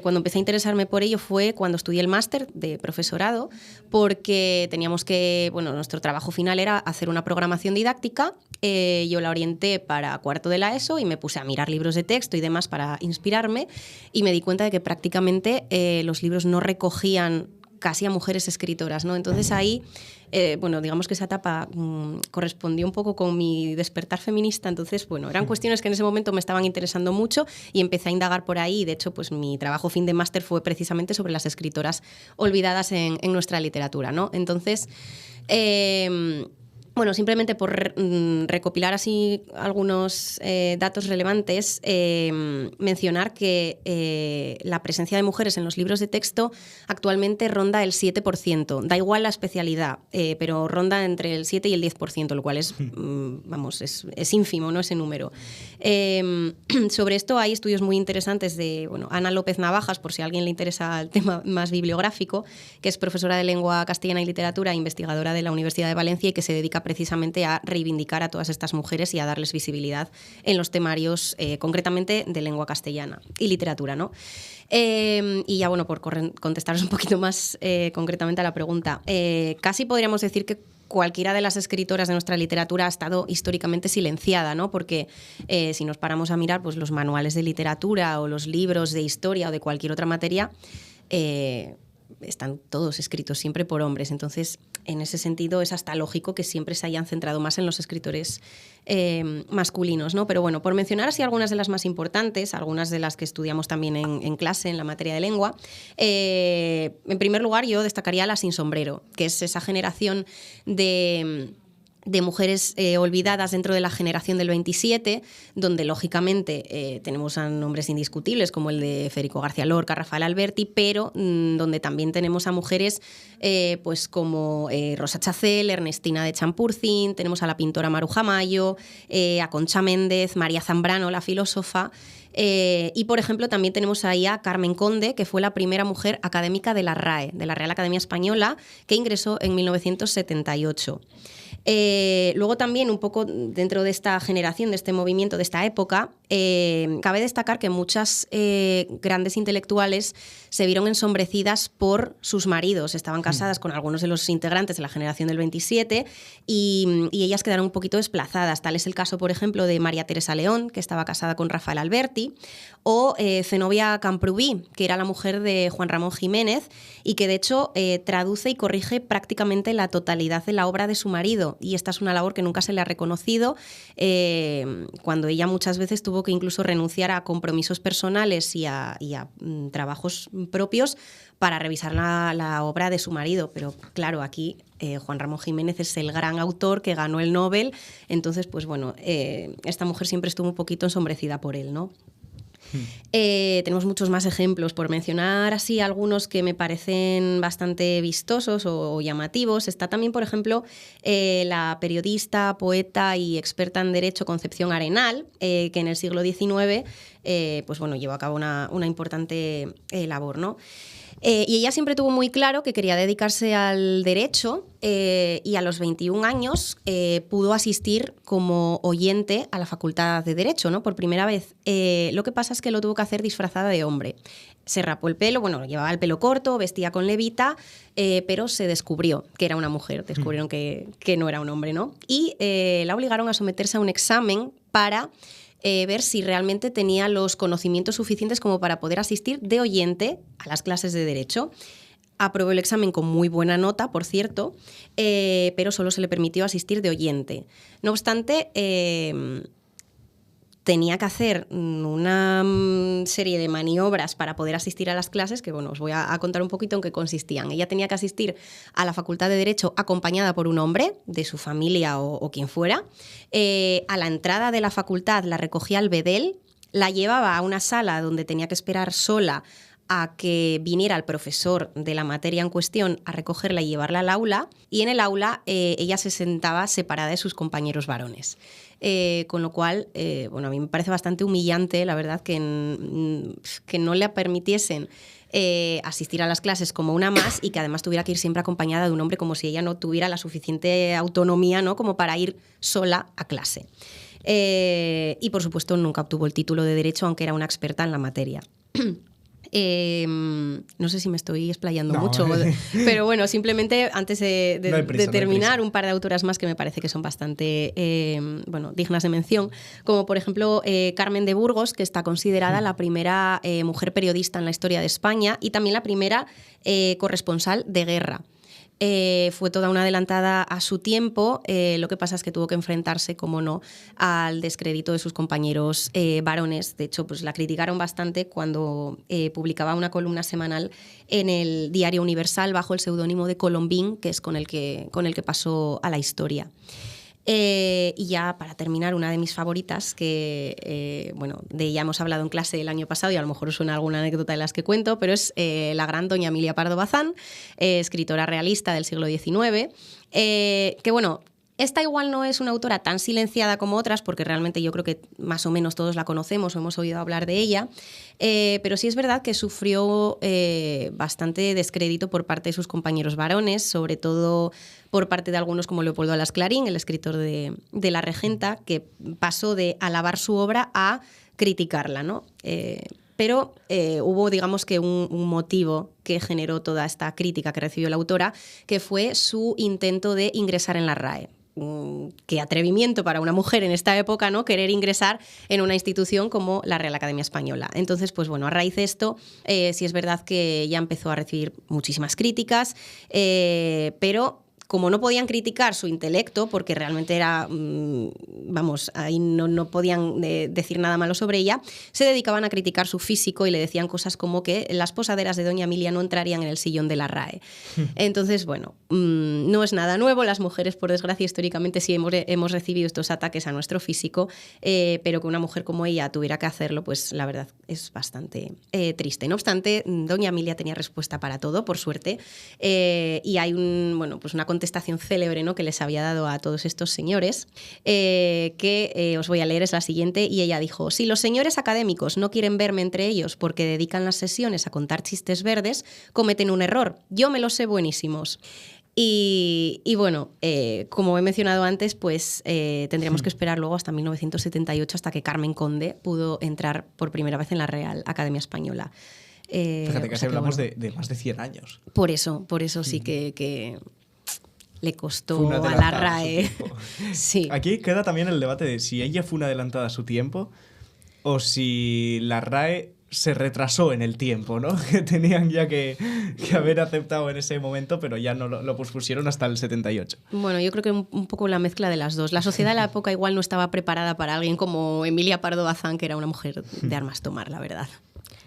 cuando empecé a interesarme por ello fue cuando estudié el máster de profesorado, porque teníamos que, bueno, nuestro trabajo final era hacer una programación didáctica. Yo la orienté para cuarto de la ESO y me puse a mirar libros de texto y demás para inspirarme y me di cuenta de que prácticamente los libros no recogían casi a mujeres escritoras, ¿no? Entonces ahí, bueno, digamos que esa etapa correspondió un poco con mi despertar feminista, entonces, bueno, eran cuestiones que en ese momento me estaban interesando mucho y empecé a indagar por ahí y de hecho, pues mi trabajo fin de máster fue precisamente sobre las escritoras olvidadas en nuestra literatura, ¿no? Entonces, Bueno, simplemente por recopilar así algunos datos relevantes, mencionar que la presencia de mujeres en los libros de texto actualmente ronda el 7%. Da igual la especialidad, pero ronda entre el 7 y el 10%, lo cual es, es ínfimo, ¿no? Ese número. Sobre esto hay estudios muy interesantes de Ana López Navajas, por si a alguien le interesa el tema más bibliográfico, que es profesora de lengua castellana y literatura, investigadora de la Universidad de Valencia y que se dedica precisamente a reivindicar a todas estas mujeres y a darles visibilidad en los temarios, concretamente de lengua castellana y literatura, ¿no? Y ya, por contestaros un poquito más concretamente a la pregunta, casi podríamos decir que cualquiera de las escritoras de nuestra literatura ha estado históricamente silenciada, ¿no? Porque si nos paramos a mirar pues, los manuales de literatura o los libros de historia o de cualquier otra materia, están todos escritos siempre por hombres. Entonces, en ese sentido, es hasta lógico que siempre se hayan centrado más en los escritores masculinos, ¿no? Pero bueno, por mencionar así algunas de las más importantes, algunas de las que estudiamos también en clase, en la materia de lengua, en primer lugar yo destacaría La Sin Sombrero, que es esa generación de mujeres olvidadas dentro de la generación del 27, donde lógicamente tenemos a nombres indiscutibles como el de Federico García Lorca, Rafael Alberti, pero donde también tenemos a mujeres pues como Rosa Chacel, Ernestina de Champurcin, tenemos a la pintora Maruja Mayo, a Concha Méndez, María Zambrano, la filósofa, y por ejemplo también tenemos ahí a Carmen Conde, que fue la primera mujer académica de la RAE, de la Real Academia Española, que ingresó en 1978. Luego también un poco dentro de esta generación, de este movimiento, de esta época, cabe destacar que muchas grandes intelectuales se vieron ensombrecidas por sus maridos. Estaban casadas con algunos de los integrantes de la generación del 27 y ellas quedaron un poquito desplazadas. Tal es el caso, por ejemplo, de María Teresa León, que estaba casada con Rafael Alberti, o Zenobia Camprubí, que era la mujer de Juan Ramón Jiménez y que de hecho traduce y corrige prácticamente la totalidad de la obra de su marido. Y esta es una labor que nunca se le ha reconocido, cuando ella muchas veces tuvo que incluso renunciar a compromisos personales y a trabajos propios para revisar la obra de su marido. Pero claro, aquí Juan Ramón Jiménez es el gran autor que ganó el Nobel, entonces pues bueno, esta mujer siempre estuvo un poquito ensombrecida por él, ¿no? Tenemos muchos más ejemplos, por mencionar así algunos que me parecen bastante vistosos o llamativos. Está también, por ejemplo, la periodista, poeta y experta en Derecho Concepción Arenal, que en el siglo XIX pues bueno, llevó a cabo una importante labor, ¿no? Y ella siempre tuvo muy claro que quería dedicarse al derecho y a los 21 años pudo asistir como oyente a la Facultad de Derecho, ¿no? Por primera vez. Lo que pasa es que lo tuvo que hacer disfrazada de hombre. Se rapó el pelo, bueno, llevaba el pelo corto, vestía con levita, pero se descubrió que era una mujer, descubrieron que no era un hombre, ¿no? Y la obligaron a someterse a un examen para ver si realmente tenía los conocimientos suficientes como para poder asistir de oyente a las clases de Derecho. Aprobó el examen con muy buena nota, por cierto, pero solo se le permitió asistir de oyente. No obstante, tenía que hacer una serie de maniobras para poder asistir a las clases, que bueno, os voy a contar un poquito en qué consistían. Ella tenía que asistir a la Facultad de Derecho acompañada por un hombre, de su familia o quien fuera. A la entrada de la facultad la recogía el bedel, la llevaba a una sala donde tenía que esperar sola a que viniera el profesor de la materia en cuestión a recogerla y llevarla al aula, y en el aula ella se sentaba separada de sus compañeros varones. Con lo cual, bueno, a mí me parece bastante humillante, la verdad, que no le permitiesen asistir a las clases como una más y que además tuviera que ir siempre acompañada de un hombre, como si ella no tuviera la suficiente autonomía, ¿no?, como para ir sola a clase. Y por supuesto nunca obtuvo el título de Derecho, aunque era una experta en la materia. No sé si me estoy explayando mucho, pero bueno, simplemente antes de terminar, un par de autoras más que me parece que son bastante bueno, dignas de mención, como por ejemplo Carmen de Burgos, que está considerada la primera mujer periodista en la historia de España y también la primera corresponsal de guerra. Fue toda una adelantada a su tiempo, lo que pasa es que tuvo que enfrentarse, como no, al descrédito de sus compañeros varones. De hecho, pues la criticaron bastante cuando publicaba una columna semanal en el Diario Universal bajo el seudónimo de Colombín, que es con el que pasó a la historia. Y ya para terminar, una de mis favoritas, que bueno, de ella hemos hablado en clase el año pasado y a lo mejor os suena alguna anécdota de las que cuento, pero es la gran doña Emilia Pardo Bazán, escritora realista del siglo XIX, que bueno, esta igual no es una autora tan silenciada como otras, porque realmente yo creo que más o menos todos la conocemos o hemos oído hablar de ella, pero sí es verdad que sufrió bastante descrédito por parte de sus compañeros varones, sobre todo por parte de algunos como Leopoldo Alas Clarín, el escritor de La Regenta, que pasó de alabar su obra a criticarla, ¿no? Pero hubo, digamos que un motivo que generó toda esta crítica que recibió la autora, que fue su intento de ingresar en la RAE. Qué atrevimiento para una mujer en esta época, ¿no? Querer ingresar en una institución como la Real Academia Española. Entonces, pues bueno, a raíz de esto, sí es verdad que ya empezó a recibir muchísimas críticas, pero como no podían criticar su intelecto, porque realmente era, vamos, ahí no podían decir nada malo sobre ella, se dedicaban a criticar su físico y le decían cosas como que las posaderas de doña Emilia no entrarían en el sillón de la RAE. Entonces, bueno, no es nada nuevo, las mujeres, por desgracia, históricamente sí hemos recibido estos ataques a nuestro físico, pero que una mujer como ella tuviera que hacerlo, pues la verdad es bastante triste. No obstante, doña Emilia tenía respuesta para todo, por suerte, y hay pues una contestación célebre, ¿no?, que les había dado a todos estos señores, que os voy a leer, es la siguiente, y ella dijo: si los señores académicos no quieren verme entre ellos porque dedican las sesiones a contar chistes verdes, cometen un error, yo me los sé buenísimos. Y bueno, como he mencionado antes, pues tendríamos que esperar luego hasta 1978 hasta que Carmen Conde pudo entrar por primera vez en la Real Academia Española. Fíjate que hablamos de más de 100 años. Por eso sí que le costó a la RAE. Sí. Aquí queda también el debate de si ella fue una adelantada a su tiempo o si la RAE se retrasó en el tiempo, ¿no? Que tenían ya que haber aceptado en ese momento, pero ya no lo pospusieron hasta el 78. Bueno, yo creo que un poco la mezcla de las dos. La sociedad de la época igual no estaba preparada para alguien como Emilia Pardo Bazán, que era una mujer de armas tomar, la verdad.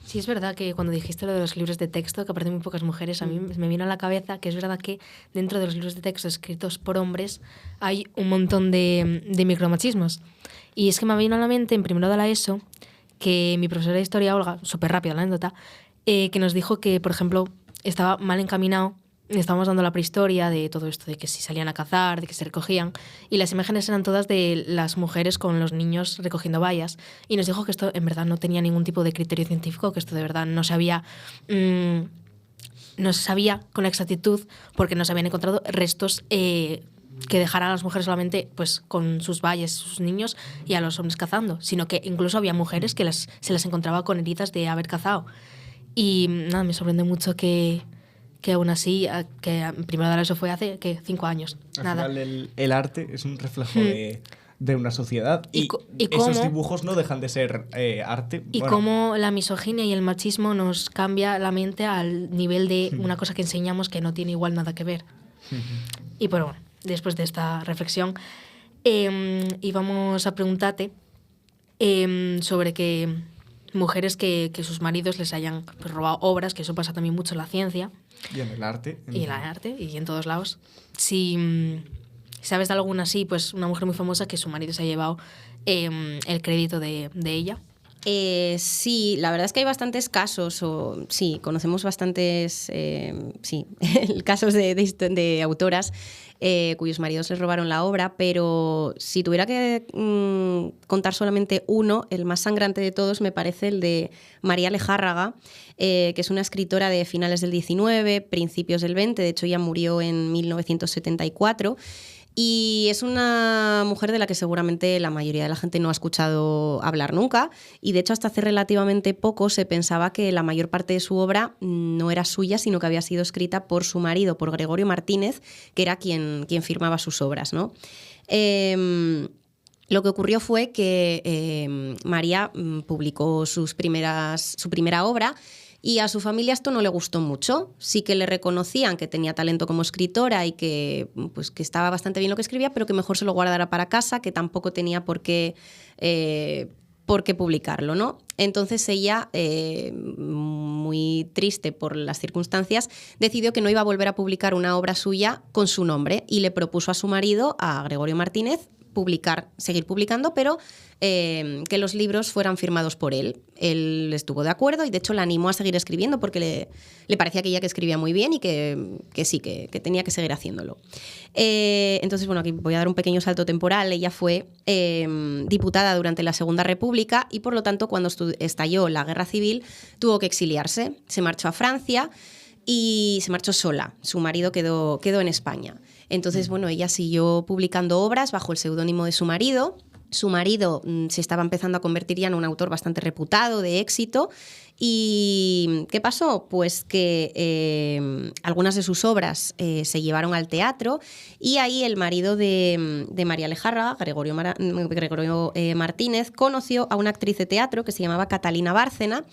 Sí, es verdad que cuando dijiste lo de los libros de texto, que aparecen muy pocas mujeres, a mí me vino a la cabeza que es verdad que dentro de los libros de texto escritos por hombres hay un montón de micromachismos. Y es que me vino a la mente en primero de la ESO que mi profesora de historia, Olga, súper rápida la anécdota, que nos dijo que, por ejemplo, estaba mal encaminado. Estábamos dando la prehistoria de todo esto, de que si salían a cazar, de que se recogían, y las imágenes eran todas de las mujeres con los niños recogiendo bayas, y nos dijo que esto en verdad no tenía ningún tipo de criterio científico, que esto de verdad no se sabía con exactitud, porque no se habían encontrado restos que dejaran a las mujeres solamente pues con sus bayas, sus niños, y a los hombres cazando, sino que incluso había mujeres que se las encontraba con heridas de haber cazado. Y nada, me sorprende mucho que aún así, que primero de eso fue hace 5 años. Al nada. final el arte es un reflejo de una sociedad y cómo, esos dibujos no dejan de ser arte. Y cómo la misoginia y el machismo nos cambia la mente al nivel de una cosa que enseñamos que no tiene igual nada que ver. Y bueno, después de esta reflexión, íbamos a preguntarte sobre que mujeres que sus maridos les hayan pues, robado obras, que eso pasa también mucho en la ciencia. Y en el arte. Y en el arte, y en todos lados. Si sabes de alguna así, pues una mujer muy famosa que su marido se ha llevado el crédito de ella. Sí, la verdad es que hay bastantes casos, sí, conocemos bastantes casos de autoras cuyos maridos les robaron la obra, pero si tuviera que contar solamente uno, el más sangrante de todos me parece el de María Lejárraga, que es una escritora de finales del 19, principios del 20, de hecho ella murió en 1974, y es una mujer de la que seguramente la mayoría de la gente no ha escuchado hablar nunca, y de hecho hasta hace relativamente poco se pensaba que la mayor parte de su obra no era suya, sino que había sido escrita por su marido, por Gregorio Martínez, que era quien firmaba sus obras, ¿no? Lo que ocurrió fue que María publicó su primera obra, Y a su familia esto no le gustó mucho. Sí que le reconocían que tenía talento como escritora y que, pues, que estaba bastante bien lo que escribía, pero que mejor se lo guardara para casa, que tampoco tenía por qué publicarlo, ¿no? Entonces ella, muy triste por las circunstancias, decidió que no iba a volver a publicar una obra suya con su nombre y le propuso a su marido, a Gregorio Martínez, seguir publicando, pero que los libros fueran firmados por él. Él estuvo de acuerdo y de hecho la animó a seguir escribiendo porque le parecía que ella que escribía muy bien y que sí, que tenía que seguir haciéndolo. Entonces, bueno, aquí voy a dar un pequeño salto temporal. Ella fue diputada durante la Segunda República y por lo tanto cuando estalló la Guerra Civil tuvo que exiliarse. Se marchó a Francia y se marchó sola. Su marido quedó en España. Entonces, bueno, ella siguió publicando obras bajo el seudónimo de su marido. Su marido se estaba empezando a convertir ya en un autor bastante reputado, de éxito. ¿Y qué pasó? Pues que algunas de sus obras se llevaron al teatro y ahí el marido de María Lejárraga, Gregorio Martínez, conoció a una actriz de teatro que se llamaba Catalina Bárcena,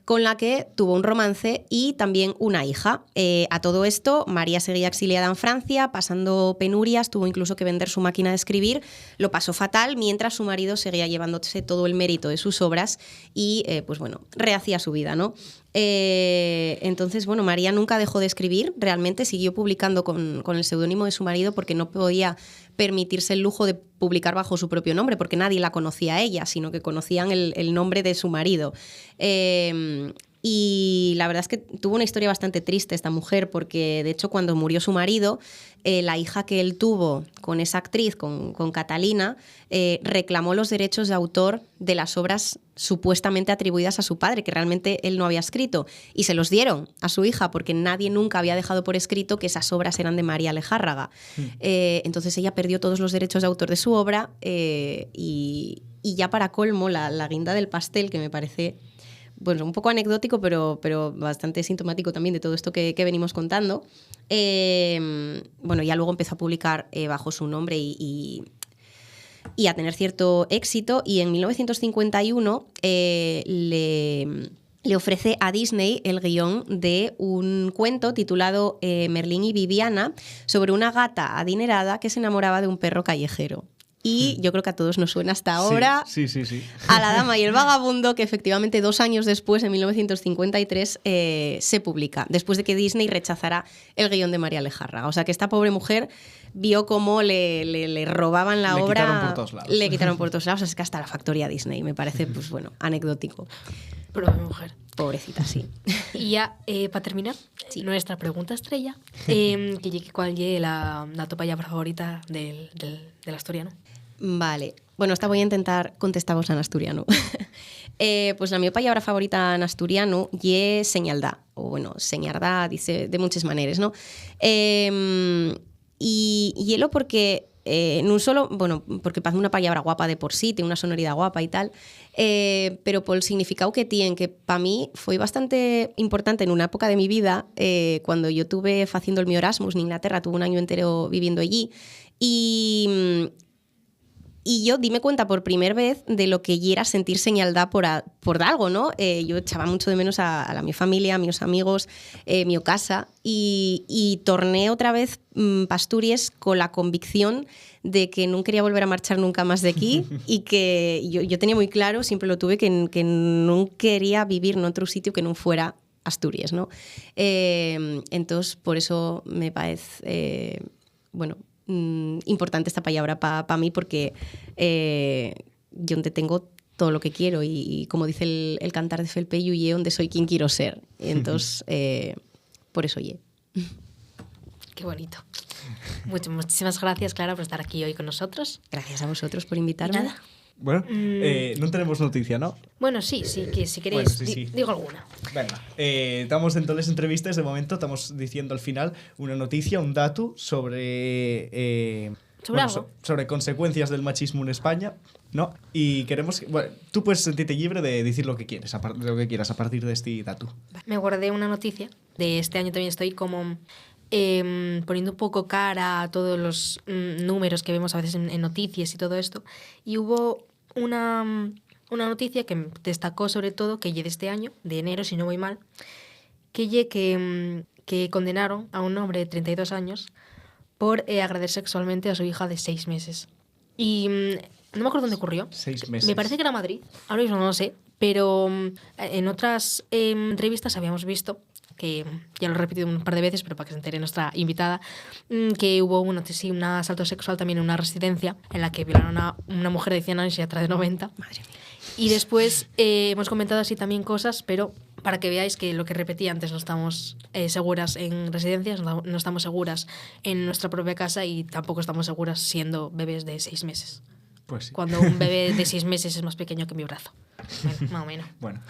con la que tuvo un romance y también una hija. A todo esto, María seguía exiliada en Francia, pasando penurias, tuvo incluso que vender su máquina de escribir, lo pasó fatal, mientras su marido seguía llevándose todo el mérito de sus obras y, pues bueno, rehacía su vida, ¿no? Entonces, bueno, María nunca dejó de escribir, realmente siguió publicando con el seudónimo de su marido porque no podía permitirse el lujo de publicar bajo su propio nombre, porque nadie la conocía a ella, sino que conocían el nombre de su marido. Y la verdad es que tuvo una historia bastante triste esta mujer, porque de hecho cuando murió su marido, la hija que él tuvo con esa actriz, con Catalina, reclamó los derechos de autor de las obras supuestamente atribuidas a su padre, que realmente él no había escrito, y se los dieron a su hija porque nadie nunca había dejado por escrito que esas obras eran de María Lejárraga. Entonces ella perdió todos los derechos de autor de su obra y ya para colmo, la guinda del pastel, que me parece, bueno, un poco anecdótico, pero bastante sintomático también de todo esto que venimos contando. Bueno, ya luego empezó a publicar bajo su nombre y a tener cierto éxito, y en 1951 le ofrece a Disney el guión de un cuento titulado Merlín y Viviana, sobre una gata adinerada que se enamoraba de un perro callejero. Y yo creo que a todos nos suena hasta ahora sí. a La Dama y el Vagabundo, que efectivamente 2 años después, en 1953, se publica, después de que Disney rechazara el guión de María Lejárraga. O sea que esta pobre mujer vio cómo le robaban la obra. Le quitaron por todos lados. Le quitaron por todos lados, es que hasta la factoría Disney, me parece, pues bueno, anecdótico. Pobre mujer. Pobrecita, sí. Y ya, para terminar, nuestra pregunta estrella, ¿cuál es la tu palabra favorita del asturiano? Vale, bueno, esta voy a intentar contestaros en asturiano. Pues la mi palabra favorita en asturiano ye señaldá, o bueno, señardá dice de muchas maneras, ¿no? Y hielo porque no solo, bueno, porque parece una palabra guapa de por sí, tiene una sonoridad guapa y tal, pero por el significado que tiene, que para mí fue bastante importante en una época de mi vida, cuando yo estuve haciendo el mi Erasmus en Inglaterra, tuve un año entero viviendo allí, y yo dime cuenta por primera vez de lo que era sentir señaldad por algo, ¿no? Yo echaba mucho de menos a la mi familia, a mis amigos, mi casa, y torné otra vez Asturias con la convicción de que no quería volver a marchar nunca más de aquí y que yo tenía muy claro, siempre lo tuve, que no quería vivir en otro sitio que no fuera Asturias, ¿no? Entonces, por eso me parece, bueno, importante esta palabra para mí, porque yo donde tengo todo lo que quiero y como dice el cantar de Felpeyu, y donde soy quien quiero ser. Entonces, por eso ye. Qué bonito. Muchísimas gracias, Clara, por estar aquí hoy con nosotros. Gracias a vosotros por invitarme. Nada. Bueno, no tenemos noticia, ¿no? Bueno, sí, que si queréis, bueno, sí. digo alguna. Venga, estamos en todas las entrevistas, de momento estamos diciendo al final una noticia, un dato sobre sobre consecuencias del machismo en España, ¿no? Y queremos, bueno, tú puedes sentirte libre de decir lo que quieres, lo que quieras a partir de este dato. Me guardé una noticia de este año, también estoy como poniendo un poco cara a todos los números que vemos a veces en noticias y todo esto, y hubo una una noticia que destacó sobre todo que lle de este año, de enero, si no voy mal, que lle que condenaron a un hombre de 32 años por agredir sexualmente a su hija de 6 meses. Y no me acuerdo dónde ocurrió. 6 meses. Me parece que era Madrid, ahora mismo no lo sé, pero en otras entrevistas habíamos visto, que ya lo he repetido un par de veces, pero para que se entere nuestra invitada, que hubo un asalto sexual también en una residencia en la que violaron a una mujer de 100 años y otra de 90. Madre mía. Y después hemos comentado así también cosas, pero para que veáis que lo que repetí antes, no estamos seguras en residencias, no estamos seguras en nuestra propia casa y tampoco estamos seguras siendo bebés de 6 meses. Pues sí. Cuando un bebé de 6 meses es más pequeño que mi brazo. Bueno, más o menos. Bueno.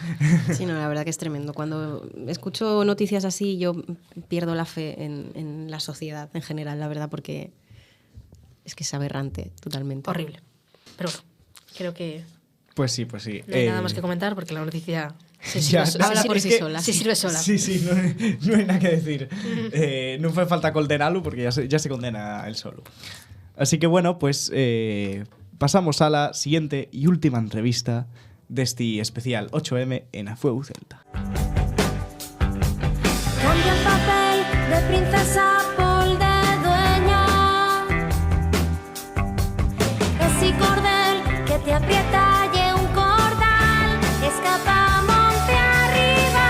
Sí, no, la verdad que es tremendo. Cuando escucho noticias así, yo pierdo la fe en la sociedad en general, la verdad, porque es que es aberrante totalmente. Horrible. Pero bueno, creo que Pues sí. no hay nada más que comentar porque la noticia Ya, habla por sí sola. Se sirve sola. Sí, no hay nada que decir. No fue falta condenarlo porque ya se condena él solo. Así que bueno, pues pasamos a la siguiente y última entrevista de este especial 8M en Afueu Celta. Cambia el papel de princesa por de dueña. Ese cordel que te aprieta y un cordal. Escapa monte arriba,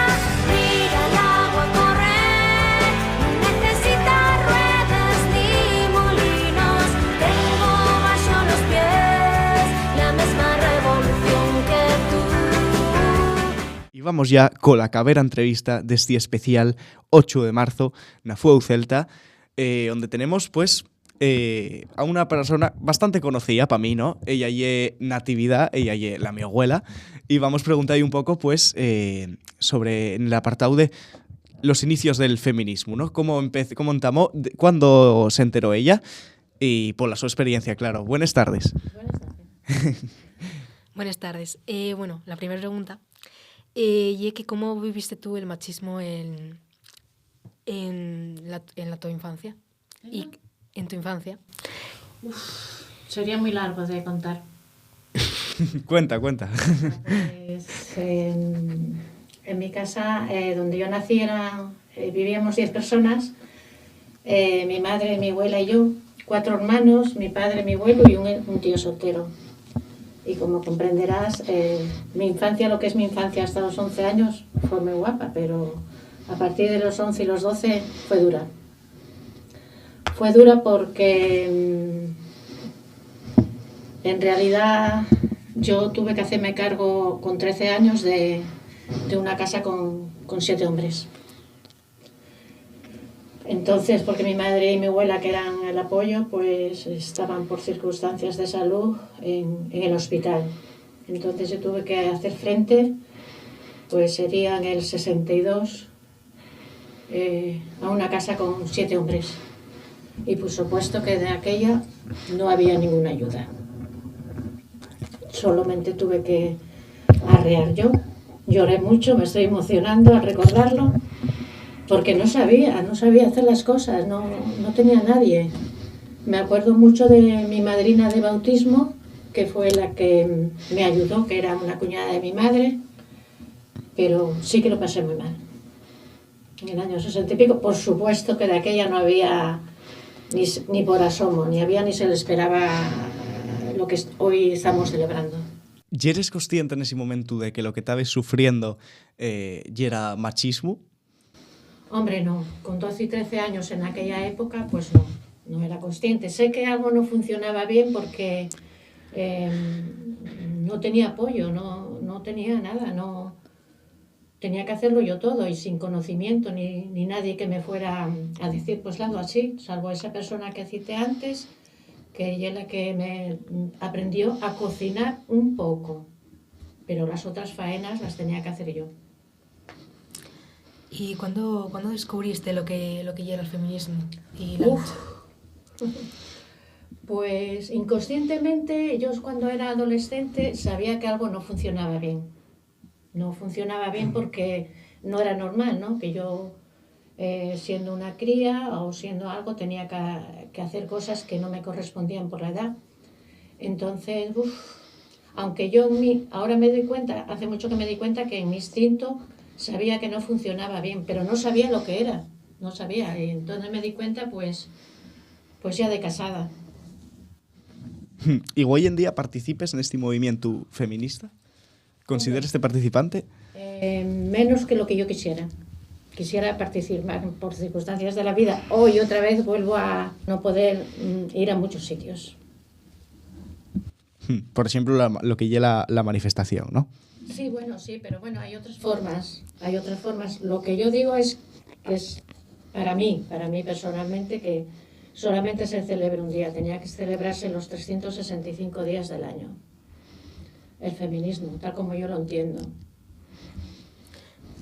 mira el agua correr. No necesita ruedas ni molinos. Tengo bajo los pies la misma revolución que tú. Y vamos ya con la cabera entrevista de este especial 8 de marzo na Fueu Celta, donde tenemos pues a una persona bastante conocida para mí, ¿no? Ella es Natividad, ella es la mi abuela, y vamos a preguntar un poco pues sobre en el apartado de los inicios del feminismo, ¿no? Cómo entamó, cuándo se enteró ella y por la su experiencia, claro. Buenas tardes. Buenas tardes. Bueno, la primera pregunta y que cómo viviste tú el machismo en la tu infancia y en tu infancia. Sería muy largo de contar. Cuenta. Pues, en mi casa, donde yo nací, vivíamos 10 personas. Mi madre, mi abuela y yo, 4 hermanos, mi padre, mi abuelo y un tío soltero. Y como comprenderás, mi infancia, lo que es mi infancia hasta los 11 años, fue muy guapa, pero a partir de los 11 y los 12 fue dura. Fue dura porque en realidad yo tuve que hacerme cargo con 13 años de una casa con 7 hombres. Entonces, porque mi madre y mi abuela, que eran el apoyo, pues estaban por circunstancias de salud en el hospital. Entonces yo tuve que hacer frente, pues sería en el 62, a una casa con 7 hombres. Y por supuesto que de aquella no había ninguna ayuda. Solamente tuve que arrear yo. Lloré mucho, me estoy emocionando al recordarlo. Porque no sabía hacer las cosas, no tenía nadie. Me acuerdo mucho de mi madrina de bautismo, que fue la que me ayudó, que era una cuñada de mi madre, pero sí que lo pasé muy mal. En el año 60 y pico, por supuesto que de aquella no había ni por asomo, ni se le esperaba lo que hoy estamos celebrando. ¿Y eres consciente en ese momento de que lo que estabas sufriendo ya era machismo? Hombre, no. Con 12 y 13 años en aquella época, pues no era consciente. Sé que algo no funcionaba bien porque no tenía apoyo, no tenía nada, no tenía que hacerlo yo todo y sin conocimiento ni nadie que me fuera a decir, pues hazlo así, salvo esa persona que cité antes, que ella es la que me aprendió a cocinar un poco, pero las otras faenas las tenía que hacer yo. ¿Y cuándo descubriste lo que era el feminismo y la lucha? Pues inconscientemente, yo cuando era adolescente sabía que algo no funcionaba bien. No funcionaba bien porque no era normal, ¿no? Que yo, siendo una cría o siendo algo, tenía que hacer cosas que no me correspondían por la edad. Entonces, Aunque yo ahora me doy cuenta, hace mucho que me di cuenta que en mi instinto sabía que no funcionaba bien, pero no sabía lo que era, no sabía. Y entonces me di cuenta, pues ya de casada. ¿Y hoy en día participes en este movimiento feminista? ¿Consideras participante? Menos que lo que yo quisiera. Quisiera participar por circunstancias de la vida. Hoy otra vez vuelvo a no poder ir a muchos sitios. Por ejemplo, lo que lleva la manifestación, ¿no? Sí, bueno, sí, pero bueno, hay otras formas. Hay otras formas. Lo que yo digo es que es para mí personalmente, que solamente se celebre un día. Tenía que celebrarse los 365 días del año. El feminismo, tal como yo lo entiendo.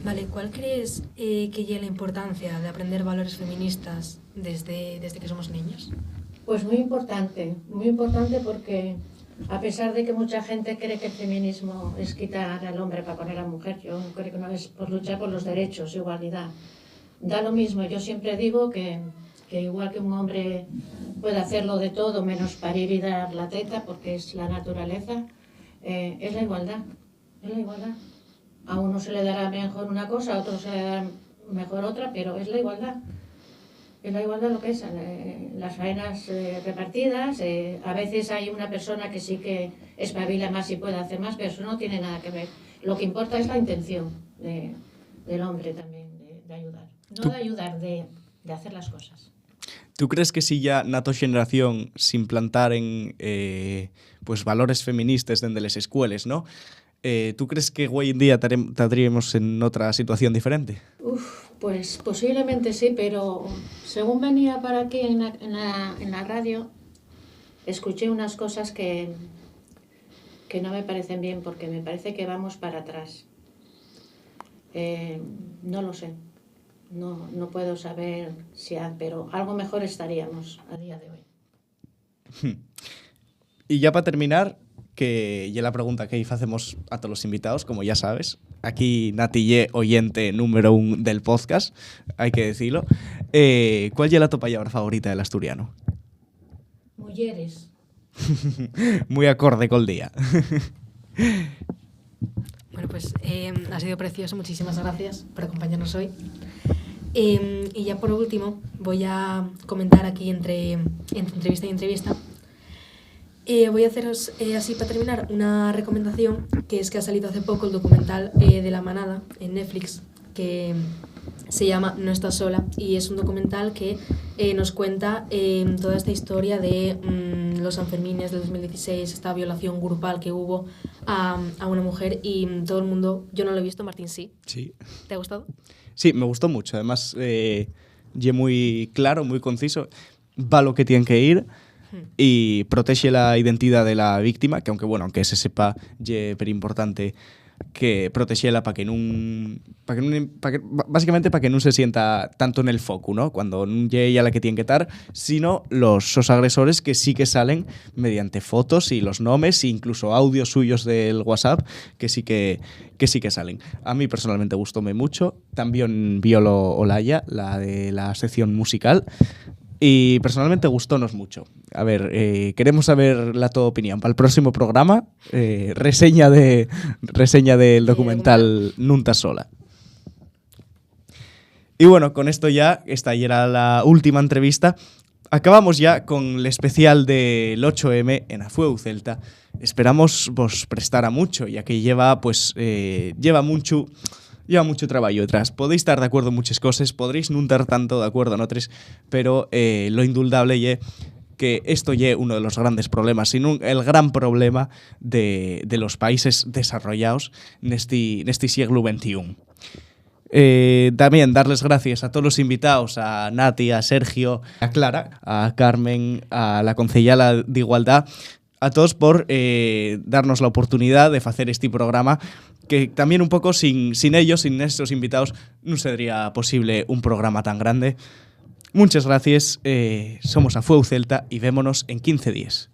Vale, ¿cuál crees que lleva la importancia de aprender valores feministas desde que somos niños? Pues muy importante porque a pesar de que mucha gente cree que el feminismo es quitar al hombre para poner a la mujer, yo creo que no, es por luchar por los derechos, igualdad. Da lo mismo, yo siempre digo que igual que un hombre puede hacerlo de todo menos parir y dar la teta porque es la naturaleza, es la igualdad, A uno se le dará mejor una cosa, a otro se le dará mejor otra, pero es la igualdad. Es la igualdad lo que es, las faenas repartidas. A veces hay una persona que sí que espabila más y puede hacer más, pero eso no tiene nada que ver. Lo que importa es la intención del hombre también, de ayudar. No de ayudar, de hacer las cosas. ¿Tú crees que si ya na tua generación se implantaren pues valores feministas dende les escuelas, ¿no? ¿Tú crees que hoy en día estaríamos en otra situación diferente? Pues posiblemente sí, pero según venía para aquí en la radio, escuché unas cosas que no me parecen bien, porque me parece que vamos para atrás. No lo sé, no puedo saber pero algo mejor estaríamos a día de hoy. Y ya para terminar, que ya la pregunta que hacemos a todos los invitados, como ya sabes, aquí Nati ye oyente número 1 del podcast, hay que decirlo. ¿Cuál es la tu palabra favorita del asturiano? Mujeres. Muy acorde con el día. Bueno, pues ha sido precioso, muchísimas gracias por acompañarnos hoy. Y ya por último, voy a comentar aquí entre entrevista y entrevista. Voy a haceros así para terminar una recomendación, que es que ha salido hace poco el documental de La Manada en Netflix, que se llama No estás sola, y es un documental que nos cuenta toda esta historia de los Sanfermines del 2016, esta violación grupal que hubo a una mujer, y todo el mundo, yo no lo he visto, Martín sí. Sí. ¿Te ha gustado? Sí, me gustó mucho, además ye muy claro, muy conciso, va lo que tienen que ir, y protege la identidad de la víctima, que aunque se sepa, es pero importante que protegela para que básicamente para que no se sienta tanto en el foco, ¿no? Cuando no llegue ella la que tiene que estar, sino los agresores que sí que salen mediante fotos y los nombres e incluso audios suyos del WhatsApp que sí que salen. A mí personalmente gustóme mucho, también violo Olaya, la de la sección musical, y personalmente gustónos mucho. A ver, queremos saber la tu opinión para el próximo programa, reseña del documental Nunta Sola. Y bueno, con esto ya, esta ya era la última entrevista. Acabamos ya con el especial del 8M en Afueu Celta. Esperamos vos prestara mucho, ya que lleva mucho trabajo detrás. Podéis estar de acuerdo en muchas cosas, podréis no estar tanto de acuerdo en otras, pero lo indudable es que esto es uno de los grandes problemas, sino el gran problema de los países desarrollados en este siglo XXI. También darles gracias a todos los invitados, a Nati, a Sergio, a Clara, a Carmen, a la concejala de Igualdad, a todos por darnos la oportunidad de hacer este programa, que también un poco sin ellos, sin estos invitados, no sería posible un programa tan grande. Muchas gracias, somos Afueu Celta y vémonos en 15 días.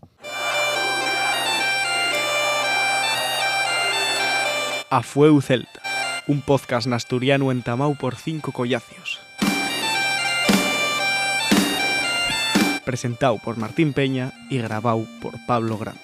Afueu Celta, un podcast asturiano entamado por 5 collacios. Presentado por Martín Peña y grabado por Pablo Granda.